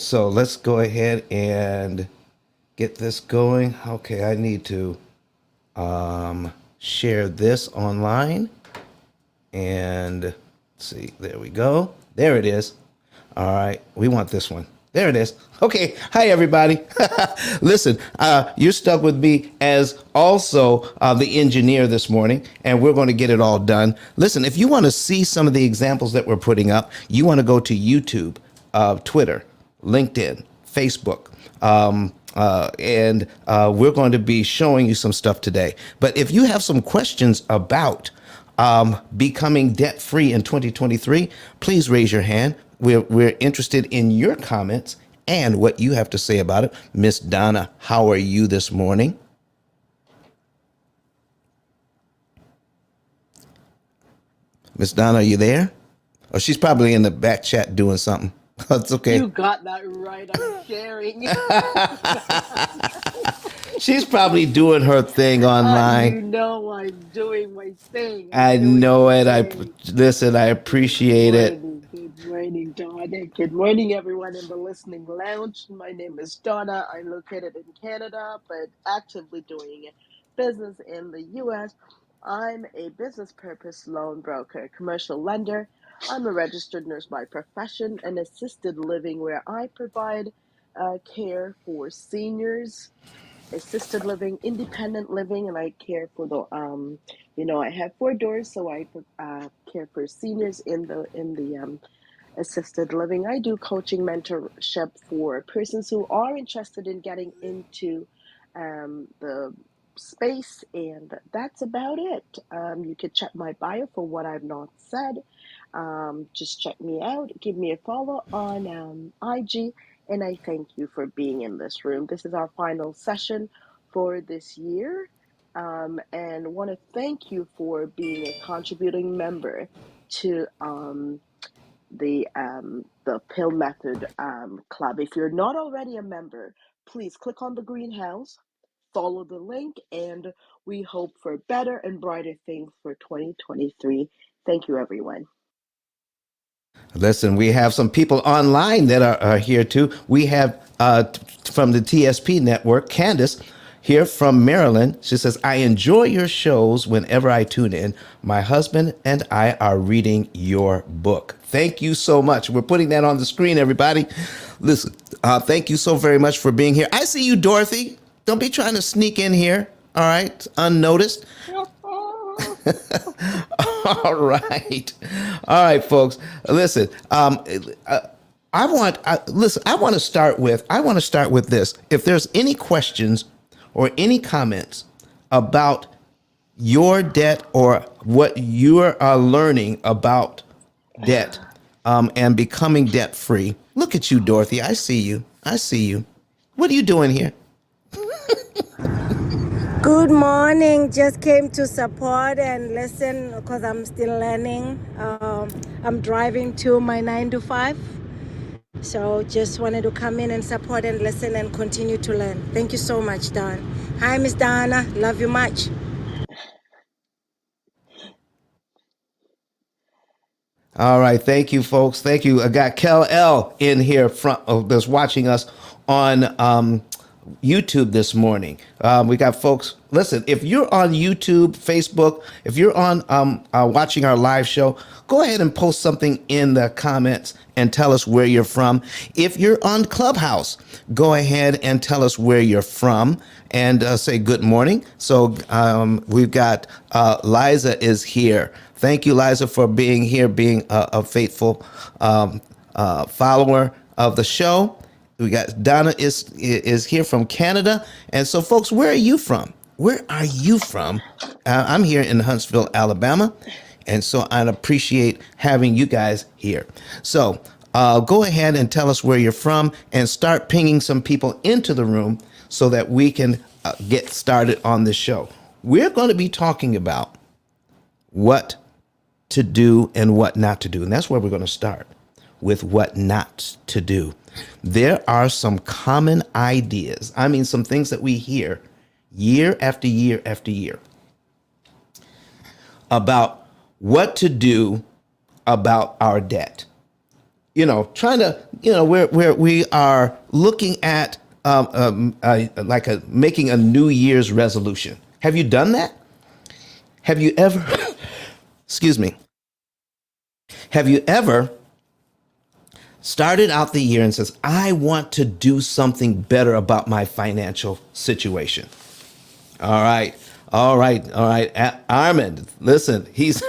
so let's go ahead and get this going. Okay, I need to share this online. And let's see, there we go. There it is. All right, we want this one. There it is. Okay, hi everybody. Listen, you're stuck with me as also the engineer this morning, and we're going to get it all done. Listen, if you want to see some of the examples that we're putting up, you want to go to YouTube, Twitter, LinkedIn, Facebook. And we're going to be showing you some stuff today. But if you have some questions about becoming debt free in 2023, please raise your hand. We're interested in your comments and what you have to say about it. Miss Donna, how are you this morning? Miss Donna, are you there? Oh, she's probably in the back chat doing something. That's okay. You got that right. I'm sharing. She's probably doing her thing online. You know I'm doing my thing. I know it. Listen, I appreciate it. Good morning, Donna. Good morning, everyone in the listening lounge. My name is Donna. I'm located in Canada, but actively doing business in the U.S. I'm a business purpose loan broker, commercial lender. I'm a registered nurse by profession and assisted living where I provide care for seniors, assisted living, independent living, and I care for the I have four doors, so I care for seniors in the assisted living. I do coaching mentorship for persons who are interested in getting into the space, and that's about it. You could check my bio for what I've not said. Just check me out, give me a follow on IG, and I thank you for being in this room. This is our final session for this year, and want to thank you for being a contributing member to the P.I.L.L Method Club. If you're not already a member, please click on the greenhouse, follow the link, and we hope for better and brighter things for 2023. Thank you, everyone. Listen, we have some people online that are here too. We have from the TSP network, Candace here from Maryland. She says, I enjoy your shows whenever I tune in. My husband and I are reading your book. Thank you so much. We're putting that on the screen, everybody. Listen, thank you so very much for being here. I see you, Dorothy. Don't be trying to sneak in here. All right, unnoticed. All right. All right, folks. Listen, I want to start with this. If there's any questions or any comments about your debt or what you are learning about debt and becoming debt free, look at you, Dorothy. I see you. What are you doing here? Good morning. Just came to support and listen because I'm still learning. I'm driving to my 9 to 5. So just wanted to come in and support and listen and continue to learn. Thank you so much, Don. Hi, Miss Donna. Love you much. All right. Thank you, folks. Thank you. I got P.I.L.L in here that's watching us on YouTube this morning. We got folks. Listen, if you're on YouTube, Facebook, if you're on watching our live show, go ahead and post something in the comments and tell us where you're from. If you're on Clubhouse, go ahead and tell us where you're from and say good morning. So we've got Liza is here. Thank you, Liza, for being here, being a faithful follower of the show. We got Donna is here from Canada. And so, folks, where are you from? Where are you from? I'm here in Huntsville, Alabama. And so I'd appreciate having you guys here. So go ahead and tell us where you're from and start pinging some people into the room so that we can get started on this show. We're going to be talking about what to do and what not to do. And that's where we're going to start, with what not to do. There are some common ideas. I mean, some things that we hear year after year after year about what to do about our debt. trying to, we are looking at making a New Year's resolution. Have you done that? Have you ever, excuse me, have you ever started out the year and says, I want to do something better about my financial situation? All right. All right. All right. Armand, listen, he's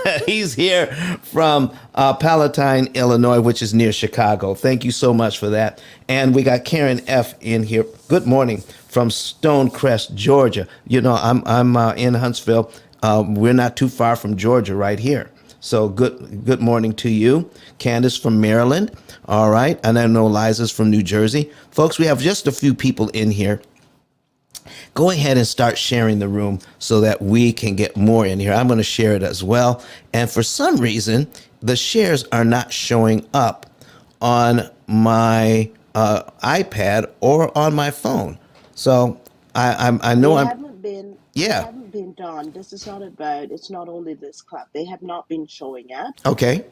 here from Palatine, Illinois, which is near Chicago. Thank you so much for that. And we got Karen F. in here. Good morning from Stonecrest, Georgia. I'm in Huntsville. We're not too far from Georgia right here. So good morning to you. Candace from Maryland. All right. And I know Liza's from New Jersey. Folks, we have just a few people in here. Go ahead and start sharing the room so that we can get more in here. I'm going to share it as well. And for some reason, the shares are not showing up on my iPad or on my phone. So I know They I'm, haven't been. They yeah. haven't been done. This is not about. It's not only this club. They have not been showing up. Okay.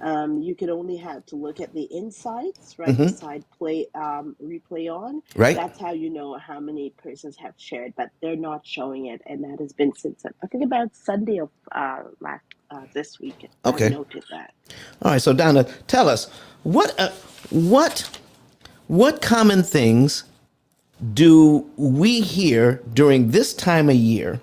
You could only have to look at the insights right beside play replay on. Right. That's how you know how many persons have shared, but they're not showing it, and that has been since I think about Sunday of last this week. I've Okay. noted that. All right. So Donna, tell us what common things do we hear during this time of year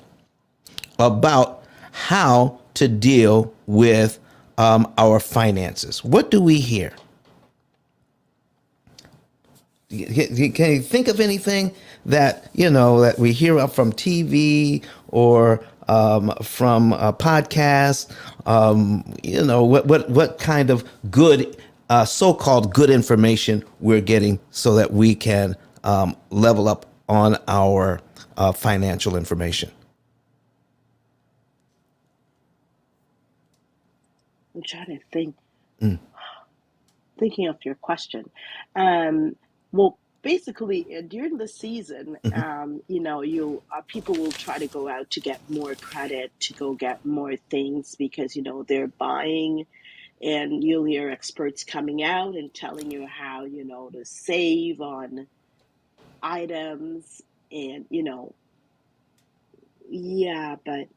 about how to deal with our finances? What do we hear? Can you think of anything that that we hear up from TV or from podcasts? What kind of good, so-called good information we're getting so that we can level up on our financial information? I'm trying to think. Thinking of your question. Well, basically, during the season, people will try to go out to get more credit, to go get more things because they're buying, and you'll hear experts coming out and telling you how to save on items, and yeah, but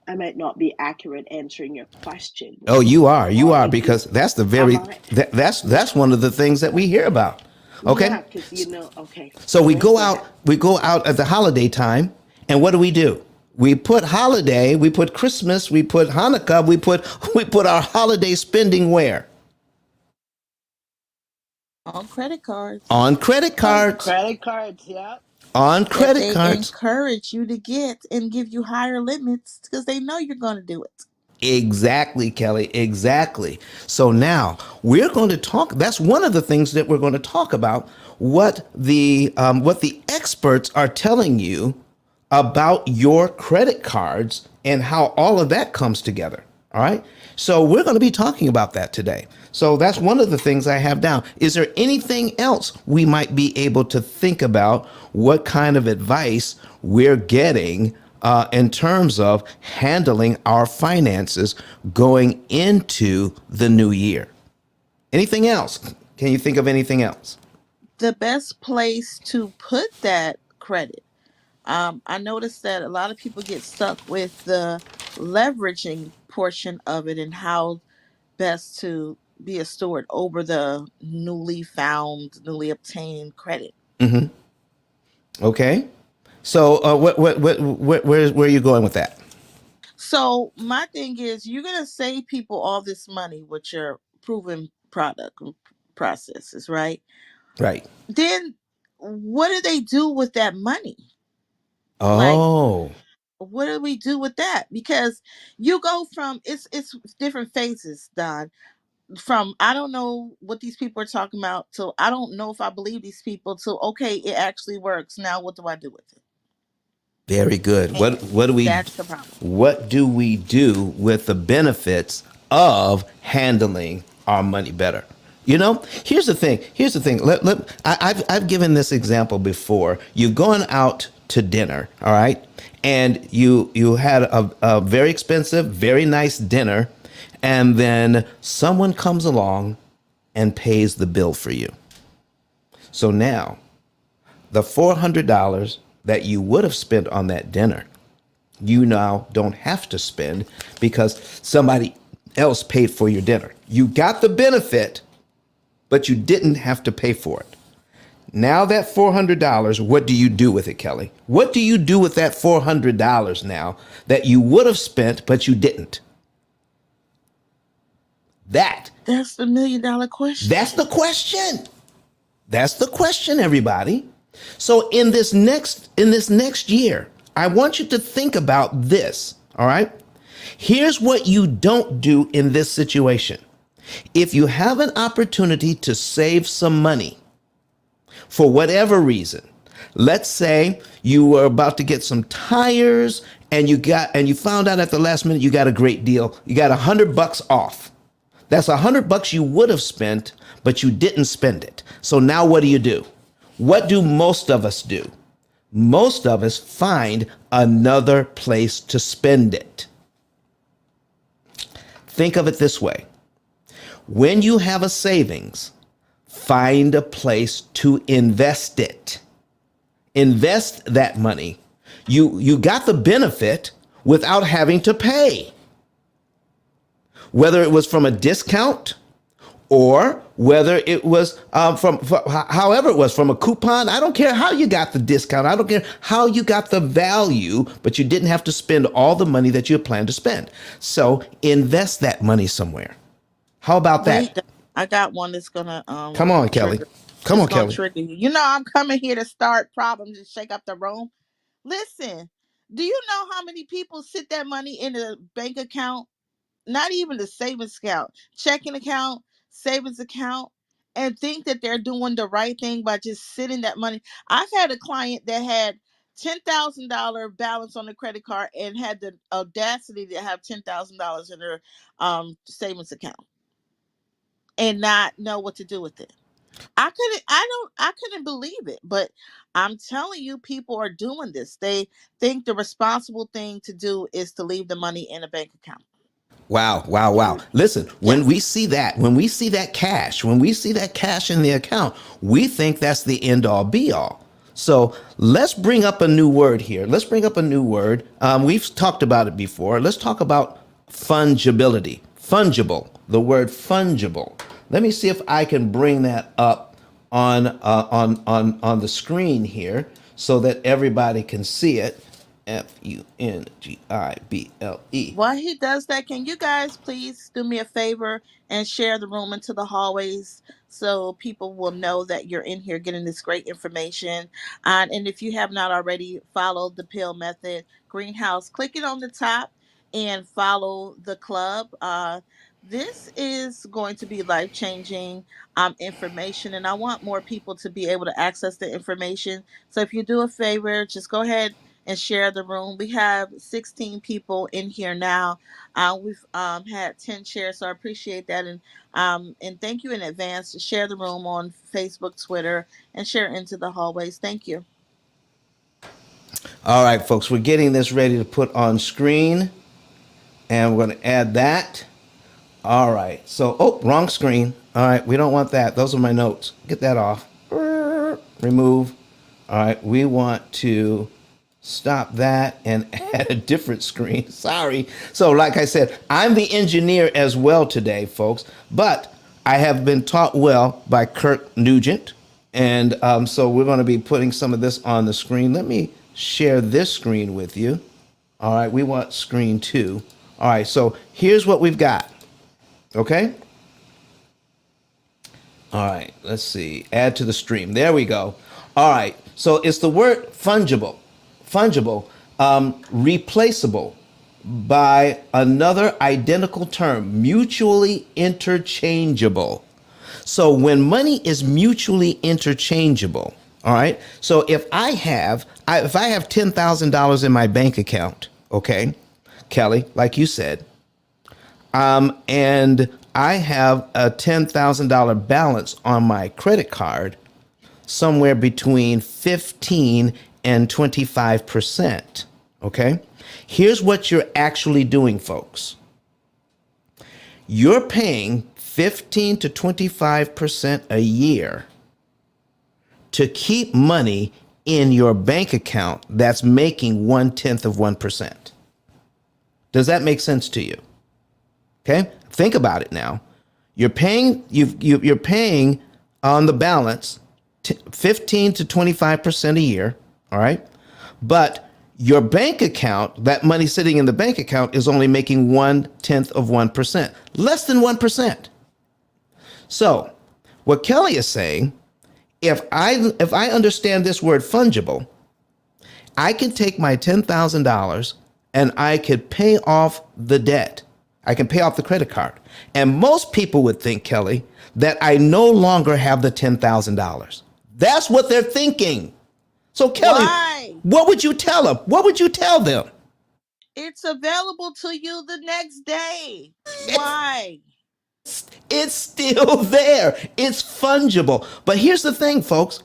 I might not be accurate answering your question. Oh, you are, If you because that's the am very I? that's one of the things that we hear about. Yeah, Okay, because okay. so we Right, go go out ahead. at the holiday time, and what do? We put holiday, we put Christmas, we put Hanukkah, we put our holiday spending where? On credit cards On credit On cards. credit cards, yeah. On that credit they cards. encourage you to get and give you higher limits because they know you're going to do it. Exactly, Kelly. Exactly. So now we're going to talk. That's one of the things that we're going to talk about. What the experts are telling you about your credit cards and how all of that comes together. All right. So we're going to be talking about that today. So that's one of the things I have down. Is there anything else we might be able to think about? What kind of advice we're getting in terms of handling our finances going into the new year? Anything else? Can you think of anything else? The best place to put that credit. I noticed that a lot of people get stuck with the leveraging portion of it and how best to be a steward over the newly obtained credit. Okay. So where are you going with that? So my thing is, you're gonna save people all this money with your proven product processes, right? Right. Then what do they do with that money? Like, Oh, what do we do with that? Because you go from it's different phases, Don. From I don't know what these people are talking about to I don't know if I believe these people to okay, it actually works. Now what do I do with it? very good. And that's the problem. What do we do with the benefits of handling our money better? Here's the thing. I've given this example before. You've gone out to dinner, all right, and you had a very expensive, very nice dinner, and then someone comes along and pays the bill for you. So now the $400 that you would have spent on that dinner, you now don't have to spend because somebody else paid for your dinner. You got the benefit, but you didn't have to pay for it. Now that $400, what do you do with it, Kelly? What do you do with that $400 now that you would have spent, but you didn't? That's the $1,000,000 question. That's the question. That's the question, everybody. So in this next year, I want you to think about this, all right? Here's what you don't do in this situation. If you have an opportunity to save some money for whatever reason, let's say you were about to get some tires and you found out at the last minute you got a great deal. You got $100 off. That's $100 you would have spent, but you didn't spend it. So now what do? What do most of us do? Most of us find another place to spend it. Think of it this way. When you have a savings, find a place to invest it. Invest that money. You got the benefit without having to pay. Whether it was from a discount or whether it was however it was from a coupon. I don't care how you got the discount. I don't care how you got the value, but you didn't have to spend all the money that you had planned to spend. So invest that money somewhere. How about that? Wait, I got one that's gonna Come on, Kelly. Come on, Kelly. trigger you. You know I'm coming here to start problems and shake up the room. Listen, do you know how many people sit that money in a bank account? Not even the savings account, checking account, savings account, and think that they're doing the right thing by just sitting that money. I've had a client that had $10,000 balance on the credit card and had the audacity to have $10,000 in their savings account and not know what to do with it. I couldn't believe it, but I'm telling you, people are doing this. They think the responsible thing to do is to leave the money in a bank account. Wow, wow, wow. Listen, when Yes. we see that cash in the account, we think that's the end all be all. So let's bring up a new word here. Let's bring up a new word. We've talked about it before. Let's talk about fungibility. Fungible, the word fungible. Let me see if I can bring that up on the screen here so that everybody can see it. Fungible. While he does that, can you guys please do me a favor and share the room into the hallways so people will know that you're in here getting this great information? And if you have not already followed the P.I.L.L method greenhouse, click it on the top and follow the club. This is going to be life changing information, and I want more people to be able to access the information. So if you do a favor, just go ahead and share the room. We have 16 people in here now. We've had 10 shares, so I appreciate that. And thank you in advance. Share the room on Facebook, Twitter, and share into the hallways. Thank you. All right, folks, we're getting this ready to put on screen, and we're going to add that. All right, so, wrong screen. All right, we don't want that. Those are my notes. Get that off. Remove. All right, we want to stop that and add a different screen. Sorry. So like I said, I'm the engineer as well today, folks, but I have been taught well by Kirk Nugent. And so we're going to be putting some of this on the screen. Let me share this screen with you. All right, we want screen 2. All right, so here's what we've got. Okay. All right, let's see. Add to the stream. There we go. All right, so it's the word fungible. Replaceable by another identical term, mutually interchangeable. So when money is mutually interchangeable, all right. So if I have $10,000 in my bank account, okay, Kelly, like you said, and I have a $10,000 balance on my credit card, somewhere between 15 and 25%. Okay. Here's what you're actually doing, folks. You're paying 15 to 25% a year to keep money in your bank account that's making 1/10 of 1%. Does that make sense to you? Okay, think about it now. You're paying on the balance 15 to 25% a year, all right? But your bank account, that money sitting in the bank account, is only making 1/10 of 1%, less than 1%. So, what Kelly is saying, if I understand this word fungible, I can take my $10,000 and I could pay off the debt. I can pay off the credit card. And most people would think, Kelly, that I no longer have the $10,000. That's what they're thinking. So, Kelly, Why? what would you tell them? What would you tell them? It's available to you the next day. Why? It's still there. It's fungible. But here's the thing, folks.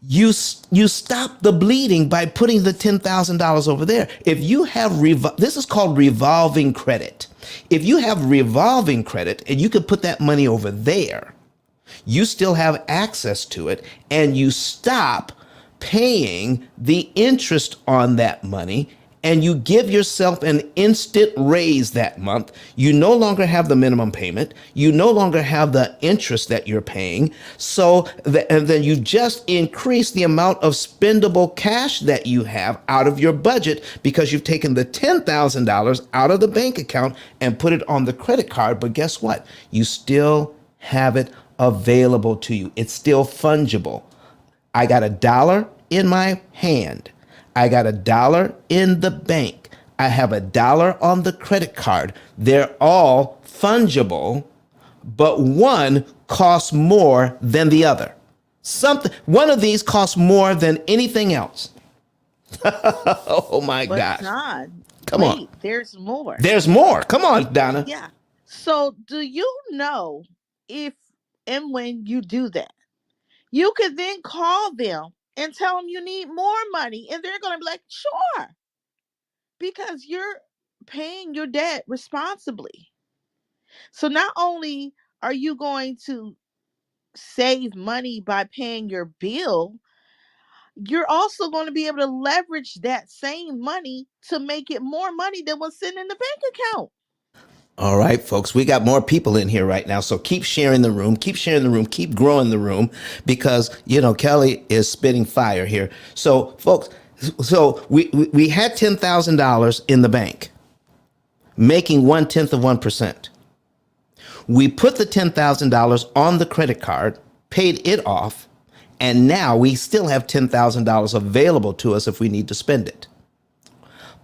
You stop the bleeding by putting the $10,000 over there. If you have this is called revolving credit. If you have revolving credit and you could put that money over there, you still have access to it, and you stop paying the interest on that money, and you give yourself an instant raise that month. You no longer have the minimum payment. You no longer have the interest that you're paying. And then you just increase the amount of spendable cash that you have out of your budget because you've taken the $10,000 out of the bank account and put it on the credit card. But guess what? You still have it available to you. It's still fungible. I got $1 in my hand. I got $1 in the bank. I have $1 on the credit card. They're all fungible, but one costs more than the other. One of these costs more than anything else. Oh my But gosh. John, Come on. there's more. There's more. Come on, Donna. Yeah. So do you know if and when you do that, you could then call them and tell them you need more money, and they're going to be like, sure, because you're paying your debt responsibly. So not only are you going to save money by paying your bill, you're also going to be able to leverage that same money to make it more money than what's sitting in the bank account. All right, folks, we got more people in here right now. So keep sharing the room, keep growing the room, because, Kelly is spitting fire here. So, folks, we had $10,000 in the bank, making 1/10 of 1%. We put the $10,000 on the credit card, paid it off, and now we still have $10,000 available to us if we need to spend it.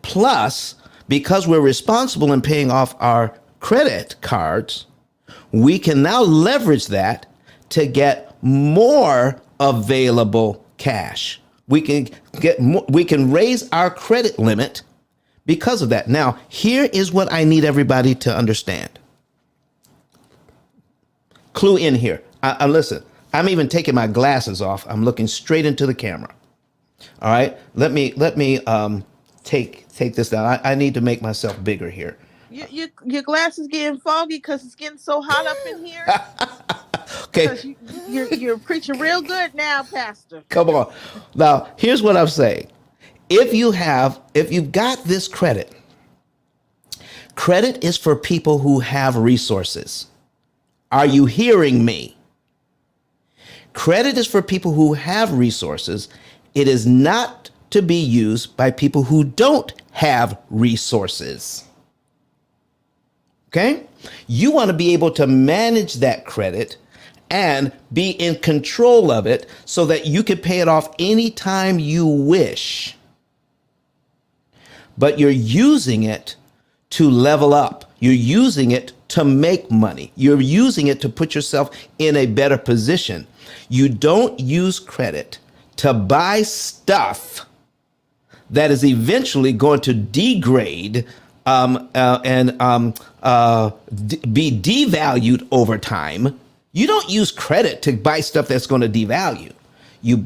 Plus, because we're responsible in paying off our credit cards, we can now leverage that to get more available cash. We can raise our credit limit because of that. Now, here is what I need everybody to understand. Clue in here. Listen, I'm even taking my glasses off. I'm looking straight into the camera. All right, let me take this down. I need to make myself bigger here. Your glasses getting foggy because it's getting so hot up in here. Okay. Because you're preaching real good now, Pastor. Come on. Now, here's what I'm saying. If you've got this credit is for people who have resources. Are you hearing me? Credit is for people who have resources. It is not to be used by people who don't have resources. Okay? You want to be able to manage that credit and be in control of it so that you can pay it off anytime you wish. But you're using it to level up. You're using it to make money. You're using it to put yourself in a better position. You don't use credit to buy stuff that is eventually going to degrade and be devalued over time. You don't use credit to buy stuff that's going to devalue. You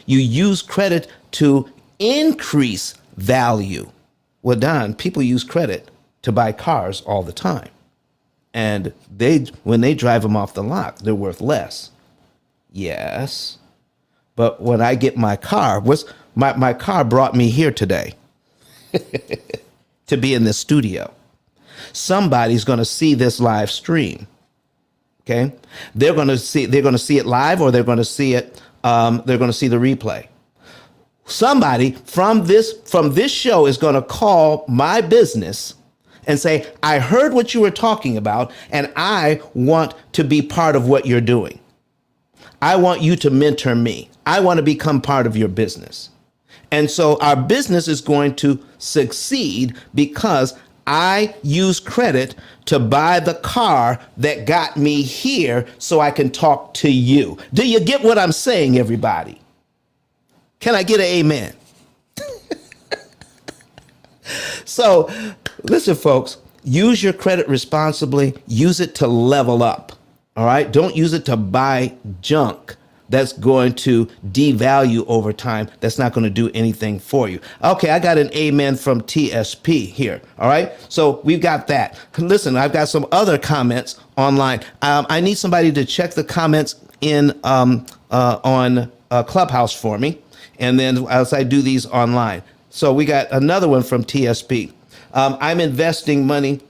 use credit to increase value. Well, Don, people use credit to buy cars all the time. And when they drive them off the lot, they're worth less. Yes. But when I get my car, my car brought me here today to be in this studio. Somebody's going to see this live stream. Okay. They're going to see it live, or they're going to see it. They're going to see the replay. Somebody from this show is going to call my business and say, I heard what you were talking about, and I want to be part of what you're doing. I want you to mentor me. I want to become part of your business. And so our business is going to succeed because I use credit to buy the car that got me here so I can talk to you. Do you get what I'm saying, everybody? Can I get an amen? So, listen, folks, use your credit responsibly. Use it to level up. All right? Don't use it to buy junk that's going to devalue over time. That's not going to do anything for you. Okay, I got an amen from TSP here. All right? So we've got that. Listen, I've got some other comments online. I need somebody to check the comments on Clubhouse for me. And then as I do these online. So we got another one from TSP. I'm investing money.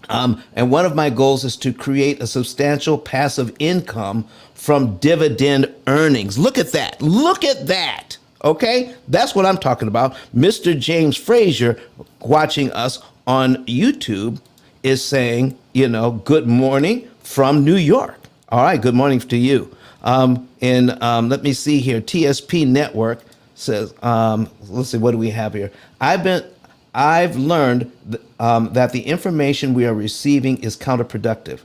And one of my goals is to create a substantial passive income from dividend earnings. Look at that. Look at that. Okay. That's what I'm talking about. Mr. James Frazier, watching us on YouTube, is saying, good morning from New York. All right. Good morning to you. Let me see here. TSP Network says, let's see, what do we have here? I've learned that the information we are receiving is counterproductive.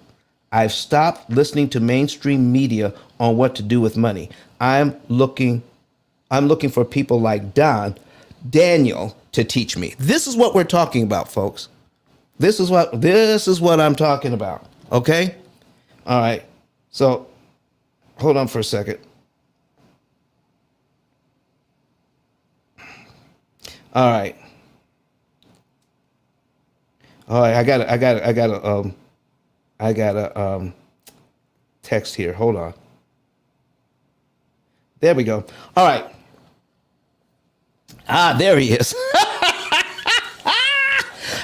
I've stopped listening to mainstream media on what to do with money. I'm looking for people like Daniel to teach me. This is what we're talking about, folks. This is what I'm talking about. Okay? All right. So hold on for a second. All right. All right, I got a text here. Hold on. There we go. All right. There he is.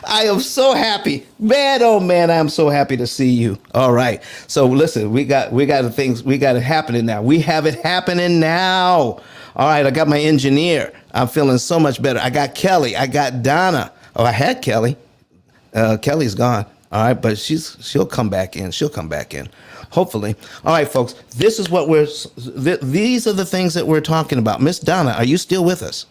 I am so happy, man. Oh man, I'm so happy to see you. All right. So listen, we got it happening now. We have it happening now. All right. I got my engineer. I'm feeling so much better. I got Kelly. I got Donna. Oh, I had Kelly. Kelly's gone. All right. But she'll come back in. She'll come back in. Hopefully. All right, folks. This is what these are the things that we're talking about. Miss Donna, are you still with us?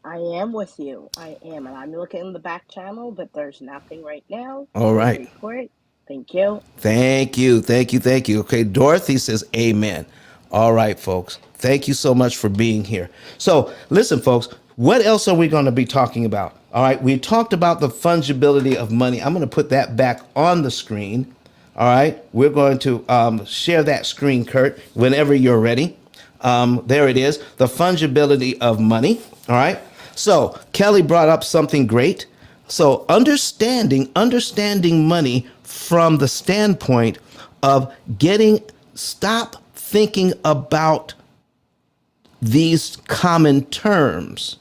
I am with you. I am. And I'm looking in the back channel, but there's nothing right now. All right. Report. Thank you. Thank you. Thank you. Thank you. Okay. Dorothy says amen. All right, folks. Thank you so much for being here. So listen, folks, what else are we going to be talking about? All right. We talked about the fungibility of money. I'm going to put that back on the screen. All right. We're going to share that screen, Kurt, whenever you're ready. There it is. The fungibility of money. All right. So Kelly brought up something great. So understanding money from the standpoint of stop thinking about these common terms.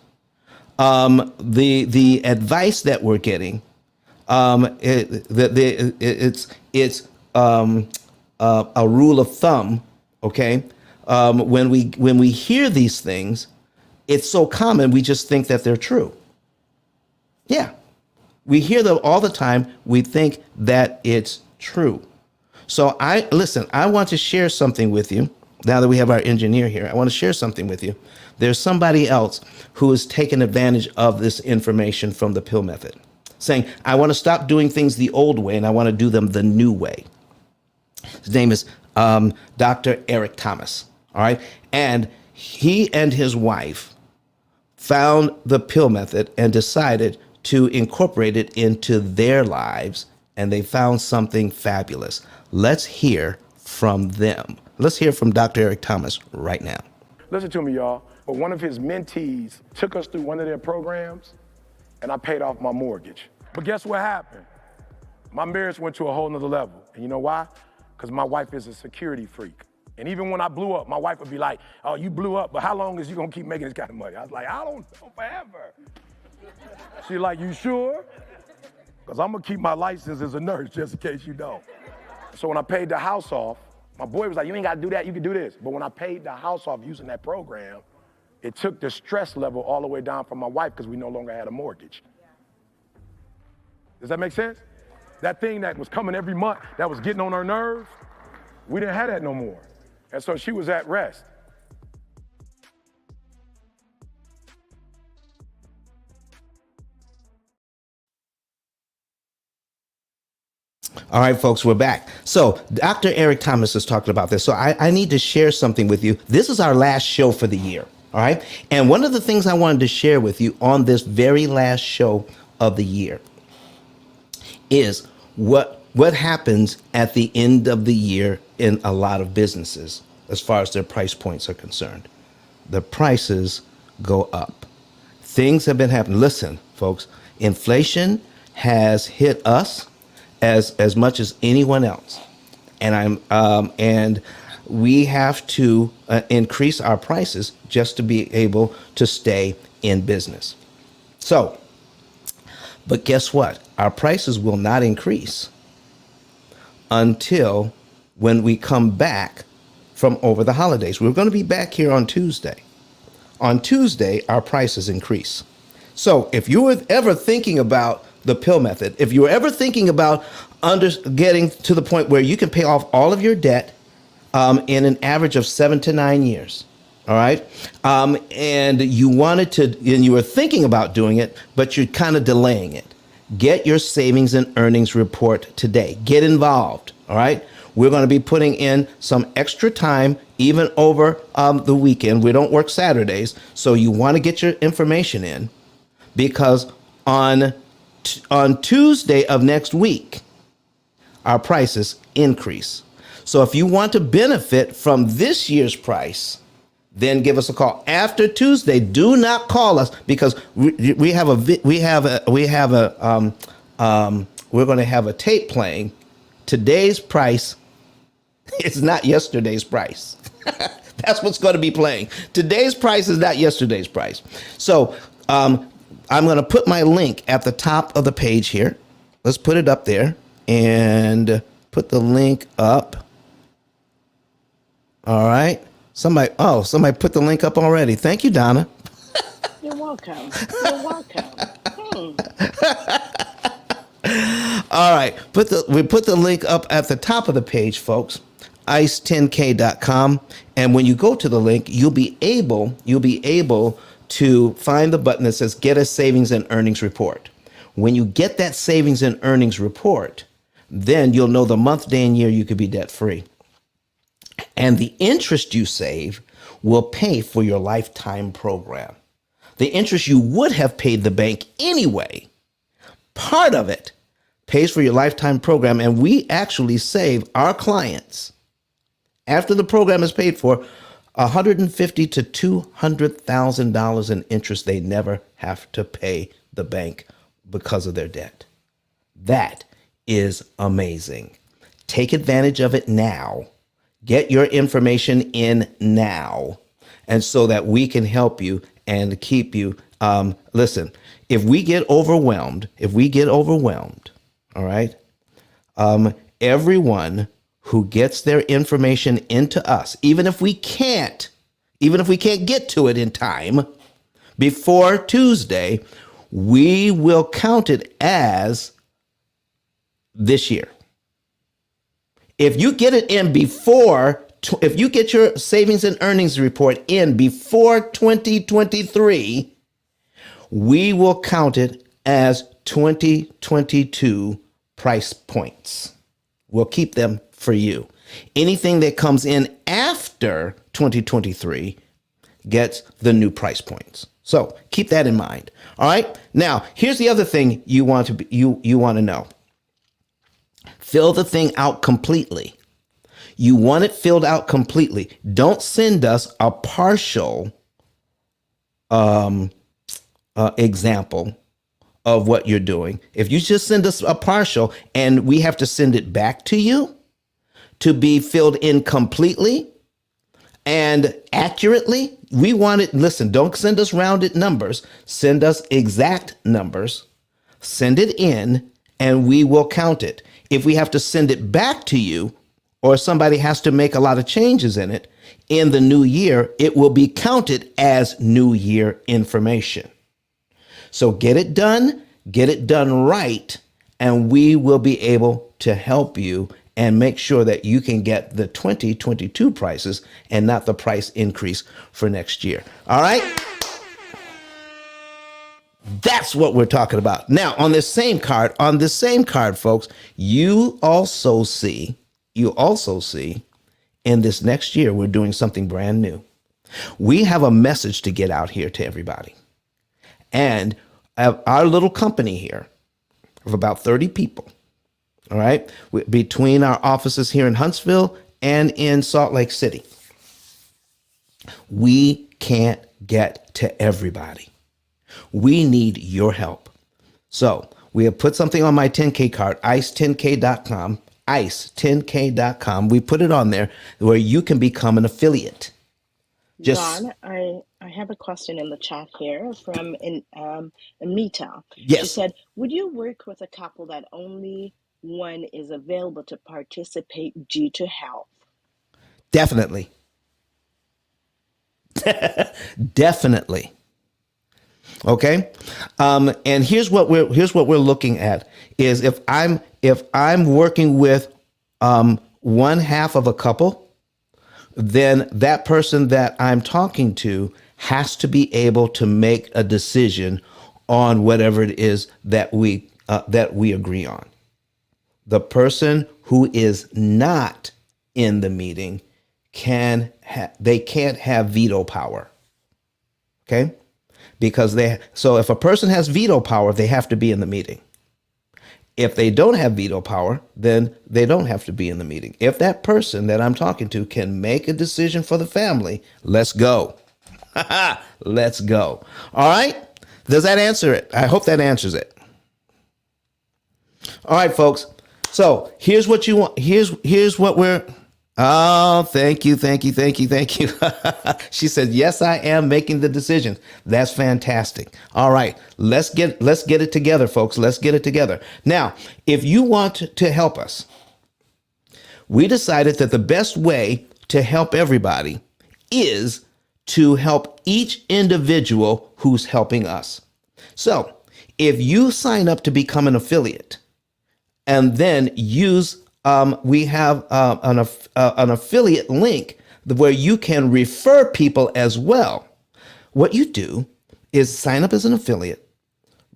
The advice that we're getting, it's a rule of thumb. Okay, when we hear these things, it's so common we just think that they're true. Yeah, we hear them all the time. We think that it's true. So I want to share something with you. Now that we have our engineer here, I want to share something with you. There's somebody else who has taken advantage of this information from the P.I.L.L method, saying, I want to stop doing things the old way and I want to do them the new way. His name is Dr. Eric Thomas. All right. And he and his wife found the P.I.L.L method and decided to incorporate it into their lives. And they found something fabulous. Let's hear from them. Let's hear from Dr. Eric Thomas right now. Listen to me, y'all. But one of his mentees took us through one of their programs, and I paid off my mortgage. But guess what happened? My marriage went to a whole nother level. And you know why? Because my wife is a security freak. And even when I blew up, my wife would be like, oh, you blew up, but how long is you gonna keep making this kind of money? I was like, I don't know, forever. She's like, you sure? Because I'm gonna keep my license as a nurse just in case you don't. So when I paid the house off, my boy was like, you ain't gotta do that, you can do this. But when I paid the house off using that program, it took the stress level all the way down from my wife because we no longer had a mortgage. Does that make sense? That thing that was coming every month, that was getting on her nerves, we didn't have that no more. And so she was at rest. All right, folks, we're back. So Dr. Eric Thomas is talking about this. So I need to share something with you. This is our last show for the year. All right. And one of the things I wanted to share with you on this very last show of the year is what happens at the end of the year in a lot of businesses as far as their price points are concerned. The prices go up. Things have been happening. Listen, folks, inflation has hit us as much as anyone else. And we have to increase our prices just to be able to stay in business. So, but guess what? Our prices will not increase until when we come back from over the holidays. We're going to be back here on Tuesday. On Tuesday, our prices increase. So if you were ever thinking about the P.I.L.L method, if you were ever thinking about getting to the point where you can pay off all of your debt in an average of 7 to 9 years, all right, and you wanted to, and you were thinking about doing it, but you're kind of delaying it, get your savings and earnings report today. Get involved, all right? We're going to be putting in some extra time, even over the weekend. We don't work Saturdays, so you want to get your information in, because on Tuesday of next week, our prices increase. So if you want to benefit from this year's price, then give us a call after Tuesday. Do not call us, because we're going to have a tape playing. Today's price is not yesterday's price. That's what's going to be playing. Today's price is not yesterday's price. So I'm going to put my link at the top of the page here. Let's put it up there and put the link up. All right. Somebody put the link up already. Thank you, Donna. You're welcome. You're welcome. All right. We put the link up at the top of the page, folks. ice10k.com. And when you go to the link, you'll be able to find the button that says Get a Savings and Earnings Report. When you get that savings and earnings report, then you'll know the month, day, and year you could be debt free. And the interest you save will pay for your lifetime program. The interest you would have paid the bank anyway, part of it pays for your lifetime program. And we actually save our clients, after the program is paid for, $150,000 to $200,000 in interest they never have to pay the bank because of their debt. That is amazing. Take advantage of it now. Get your information in now, and so that we can help you and keep you. Listen, if we get overwhelmed, all right, everyone who gets their information into us, even if we can't get to it in time before Tuesday, we will count it as this year. If you get it in if you get your savings and earnings report in before 2023, we will count it as 2022 price points. We'll keep them for you. Anything that comes in after 2023 gets the new price points. So keep that in mind. All right. Now, here's the other thing you want to know. Fill the thing out completely. You want it filled out completely. Don't send us a partial example of what you're doing. If you just send us a partial and we have to send it back to you to be filled in completely and accurately, we want it. Listen, don't send us rounded numbers. Send us exact numbers. Send it in and we will count it. If we have to send it back to you or somebody has to make a lot of changes in it in the new year, it will be counted as new year information. So get it done right, and we will be able to help you and make sure that you can get the 2022 prices and not the price increase for next year. All right? That's what we're talking about. Now, on this same card, folks, you also see in this next year, we're doing something brand new. We have a message to get out here to everybody. And our little company here of about 30 people, all right, between our offices here in Huntsville and in Salt Lake City, we can't get to everybody. We need your help. So we have put something on my 10K card, ice10k.com, ice10k.com. We put it on there where you can become an affiliate. John, I have a question in the chat here from Amita. Yes. She said, would you work with a couple that only one is available to participate due to health? Definitely. Definitely. Okay. And here's what we're looking at is if I'm working with one half of a couple, then that person that I'm talking to has to be able to make a decision on whatever it is that we agree on. The person who is not in the meeting can't have veto power. Okay? Because so if a person has veto power, they have to be in the meeting. If they don't have veto power, then they don't have to be in the meeting. If that person that I'm talking to can make a decision for the family, let's go. Let's go. All right? Does that answer it? I hope that answers it. All right, folks. So here's what you want. Here's what we're. Oh, thank you. She said, yes, I am making the decision. That's fantastic. All right, let's get it together, folks. Let's get it together. Now, if you want to help us, we decided that the best way to help everybody is to help each individual who's helping us. So if you sign up to become an affiliate and then use we have an affiliate link where you can refer people as well. What you do is sign up as an affiliate.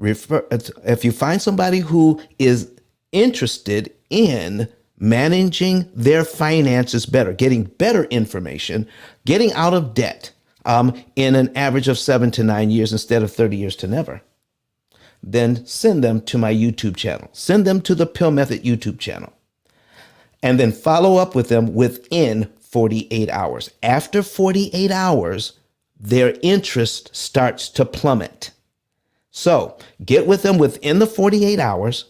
If you find somebody who is interested in managing their finances better, getting better information, getting out of debt in an average of 7 to 9 years instead of 30 years to never, then send them to my YouTube channel. Send them to the P.I.L.L Method YouTube channel. And then follow up with them within 48 hours. After 48 hours, their interest starts to plummet. So get with them within the 48 hours,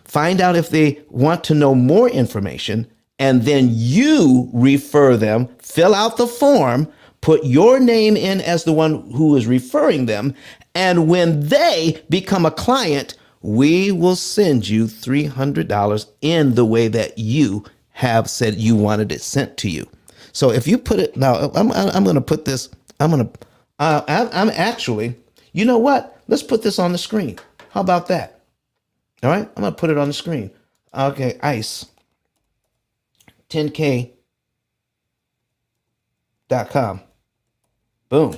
find out if they want to know more information, and then you refer them, fill out the form, put your name in as the one who is referring them, and when they become a client, we will send you $300 in the way that you have said you wanted it sent to you. So if you put it now, I'm going to put this. I'm actually. You know what? Let's put this on the screen. How about that? All right, I'm going to put it on the screen. Okay, ICE 10k.com. Boom.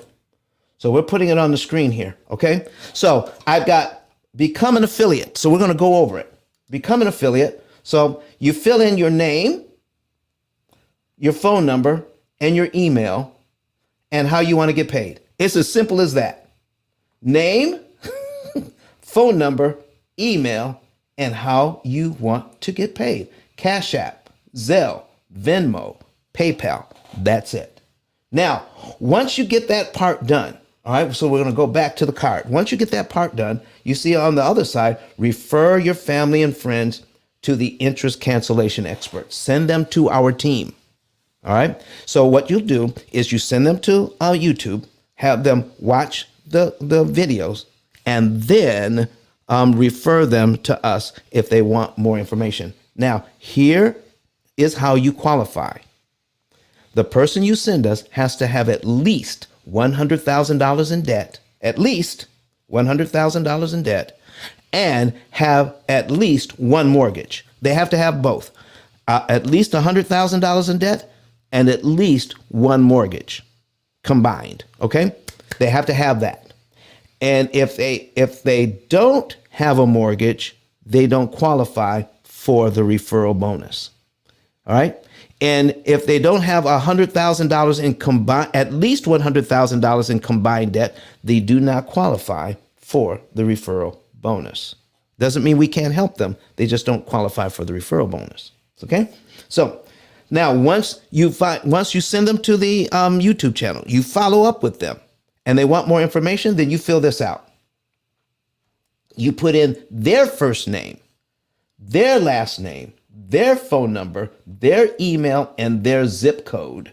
So we're putting it on the screen here. Okay. So I've got become an affiliate. So we're going to go over it. Become an affiliate. So you fill in your name, your phone number, and your email, and how you want to get paid. It's as simple as that. Name, phone number, email, and how you want to get paid. Cash App, Zelle, Venmo, PayPal. That's it. Now, once you get that part done, All right, so we're going to go back to the card. Once you get that part done, you see on the other side, refer your family and friends to the interest cancellation experts. Send them to our team. All right. So what you'll do is you send them to YouTube, have them watch the videos, and then refer them to us if they want more information. Now, here is how you qualify. The person you send us has to have at least $100,000 in debt, at least $100,000 in debt, and have at least one mortgage. They have to have both, at least $100,000 in debt and at least one mortgage combined. Okay, they have to have that. And if they don't have a mortgage, they don't qualify for the referral bonus. All right. And if they don't have $100,000 in combined, at least $100,000 in combined debt, they do not qualify for the referral bonus. Doesn't mean we can't help them. They just don't qualify for the referral bonus. Okay. So now once you send them to the YouTube channel, you follow up with them and they want more information, then you fill this out. You put in their first name, their last name, their phone number, their email, and their zip code.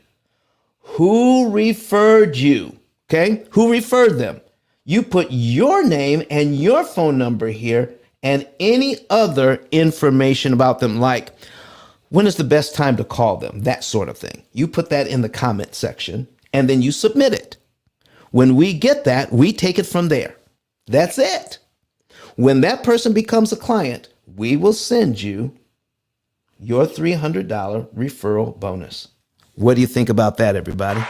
Who referred you? Okay? Who referred them? You put your name and your phone number here and any other information about them, like when is the best time to call them, that sort of thing. You put that in the comment section and then you submit it. When we get that, we take it from there. That's it. When that person becomes a client, we will send you your $300 referral bonus. What do you think about that, everybody?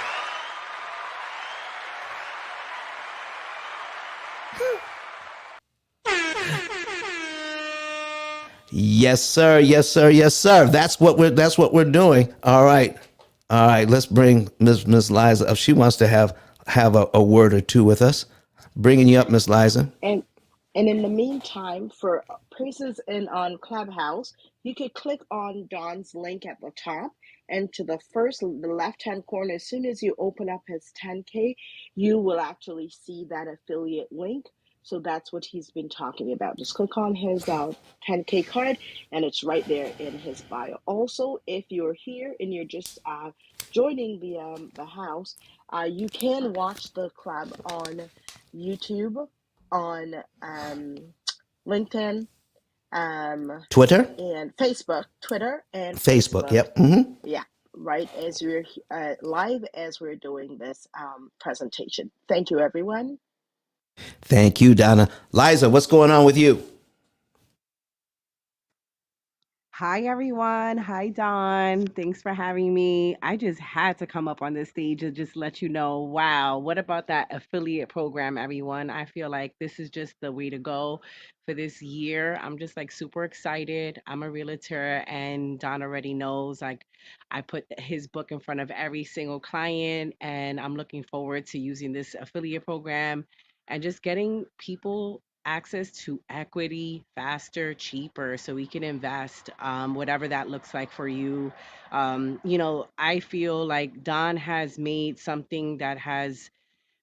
Yes, sir. Yes, sir. Yes, sir. That's what we're doing. All right. All right. Let's bring Miss Liza up. She wants to have a word or two with us. Bringing you up, Miss Liza. And and in the meantime, for persons in on Clubhouse, you could click on Don's link at the top, and to the left hand corner. As soon as you open up his 10K, you will actually see that affiliate link. So that's what he's been talking about. Just click on his 10K card, and it's right there in his bio. Also, if you're here and you're just joining the house, you can watch the club on YouTube, on LinkedIn, um, Twitter, and Facebook, Twitter, and Facebook. Facebook. Yep. Mm-hmm. Yeah, right as we're live as we're doing this presentation. Thank you, everyone. Thank you, Donna. Liza, what's going on with you? Hi, everyone. Hi, Don. Thanks for having me. I just had to come up on this stage and just let you know, wow, what about that affiliate program, everyone? I feel like this is just the way to go for this year. I'm just like super excited. I'm a realtor, and Don already knows, like, I put his book in front of every single client, and I'm looking forward to using this affiliate program and just getting people access to equity faster, cheaper, so we can invest, whatever that looks like for you. I feel like Don has made something that has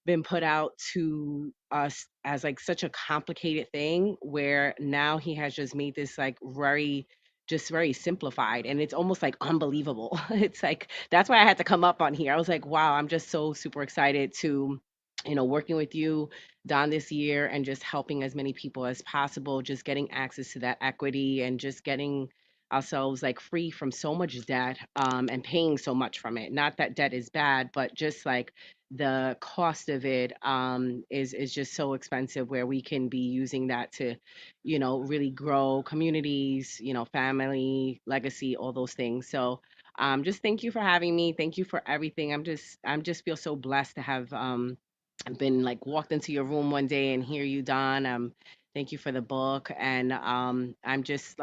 been put out to us as like such a complicated thing, where now he has just made this like very simplified, and it's almost like unbelievable. It's like that's why I had to come up on here. I was like, wow, I'm just so super excited to working with you, Don, this year, and just helping as many people as possible, just getting access to that equity and just getting ourselves like free from so much debt, and paying so much from it. Not that debt is bad, but just like the cost of it, is just so expensive, where we can be using that to, really grow communities, family, legacy, all those things. So just thank you for having me. Thank you for everything. I'm just feel so blessed to have been like walked into your room one day and hear you, Don. Thank you for the book. And I'm just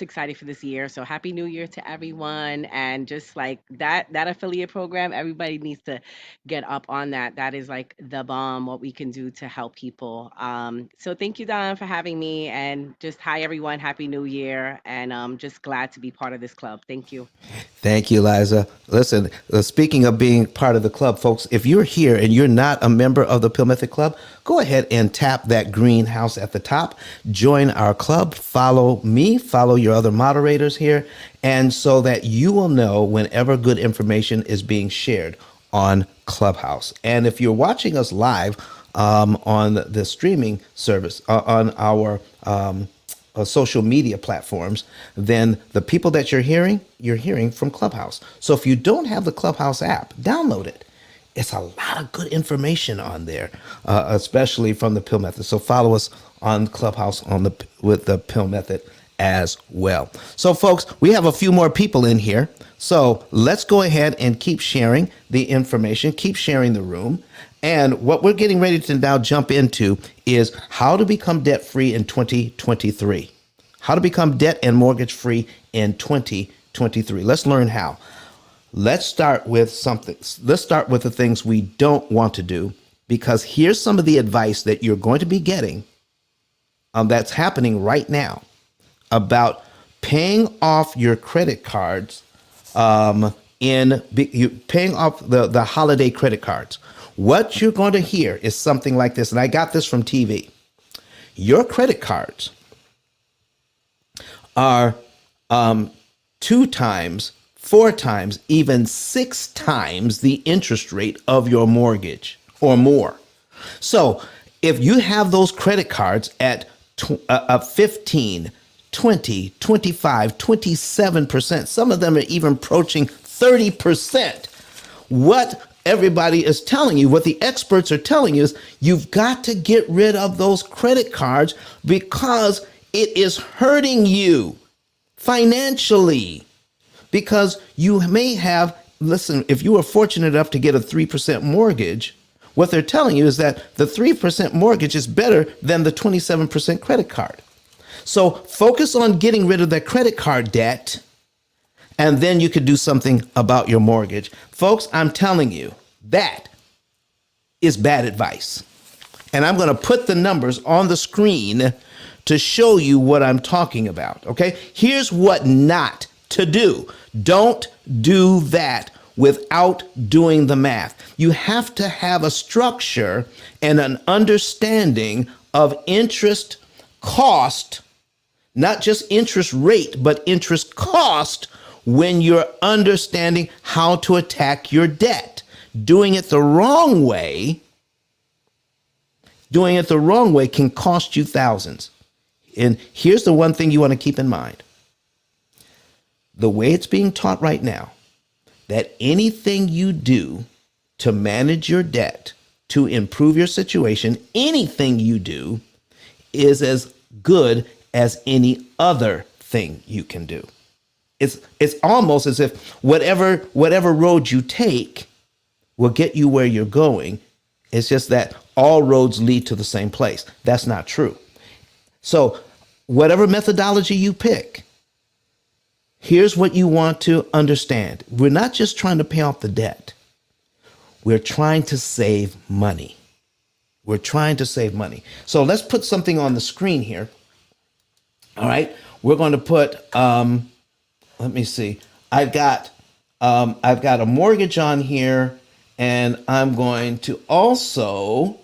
excited for this year. So happy new year to everyone. And just like that affiliate program, everybody needs to get up on that. That is like the bomb, what we can do to help people. So thank you, Don, for having me. And just hi everyone, happy new year. And just glad to be part of this club. Thank you. Thank you, Liza. Listen, speaking of being part of the club, folks, if you're here and you're not a member of the Pill Method Club, go ahead and tap that green house at the top. Join our club. Follow me, follow your other moderators here, and so that you will know whenever good information is being shared on Clubhouse. And if you're watching us live on the streaming service, on our social media platforms, then the people that you're hearing from Clubhouse. So if you don't have the Clubhouse app, download it. It's a lot of good information on there, especially from the Pill Method. So follow us on Clubhouse with the Pill Method as well. So folks, we have a few more people in here. So let's go ahead and keep sharing the information, keep sharing the room. And what we're getting ready to now jump into is how to become debt free in 2023. How to become debt and mortgage free in 2023. Let's learn how. Let's start with something. Let's start with the things we don't want to do, because here's some of the advice that you're going to be getting that's happening right now about paying off your credit cards paying off the holiday credit cards. What you're going to hear is something like this, and I got this from TV. Your credit cards are 2 times, 4 times, even 6 times the interest rate of your mortgage or more. So if you have those credit cards at 15, 20, 25, 27%, some of them are even approaching 30%. What everybody is telling you, what the experts are telling you, is you've got to get rid of those credit cards because it is hurting you financially. Because you may have, listen, if you were fortunate enough to get a 3% mortgage, what they're telling you is that the 3% mortgage is better than the 27% credit card. So focus on getting rid of that credit card debt, and then you could do something about your mortgage. Folks, I'm telling you, that is bad advice. And I'm going to put the numbers on the screen to show you what I'm talking about. Okay, here's what not to do. Don't do that without doing the math. You have to have a structure and an understanding of interest cost, not just interest rate, but interest cost when you're understanding how to attack your debt. Doing it the wrong way can cost you thousands. And here's the one thing you want to keep in mind. The way it's being taught right now, that anything you do to manage your debt, to improve your situation, anything you do is as good as any other thing you can do. It's almost as if whatever road you take will get you where you're going. It's just that all roads lead to the same place. That's not true. So whatever methodology you pick, here's what you want to understand. We're not just trying to pay off the debt. We're trying to save money. We're trying to save money. So let's put something on the screen here. All right. We're going to put, let me see. I've got a mortgage on here, and I'm also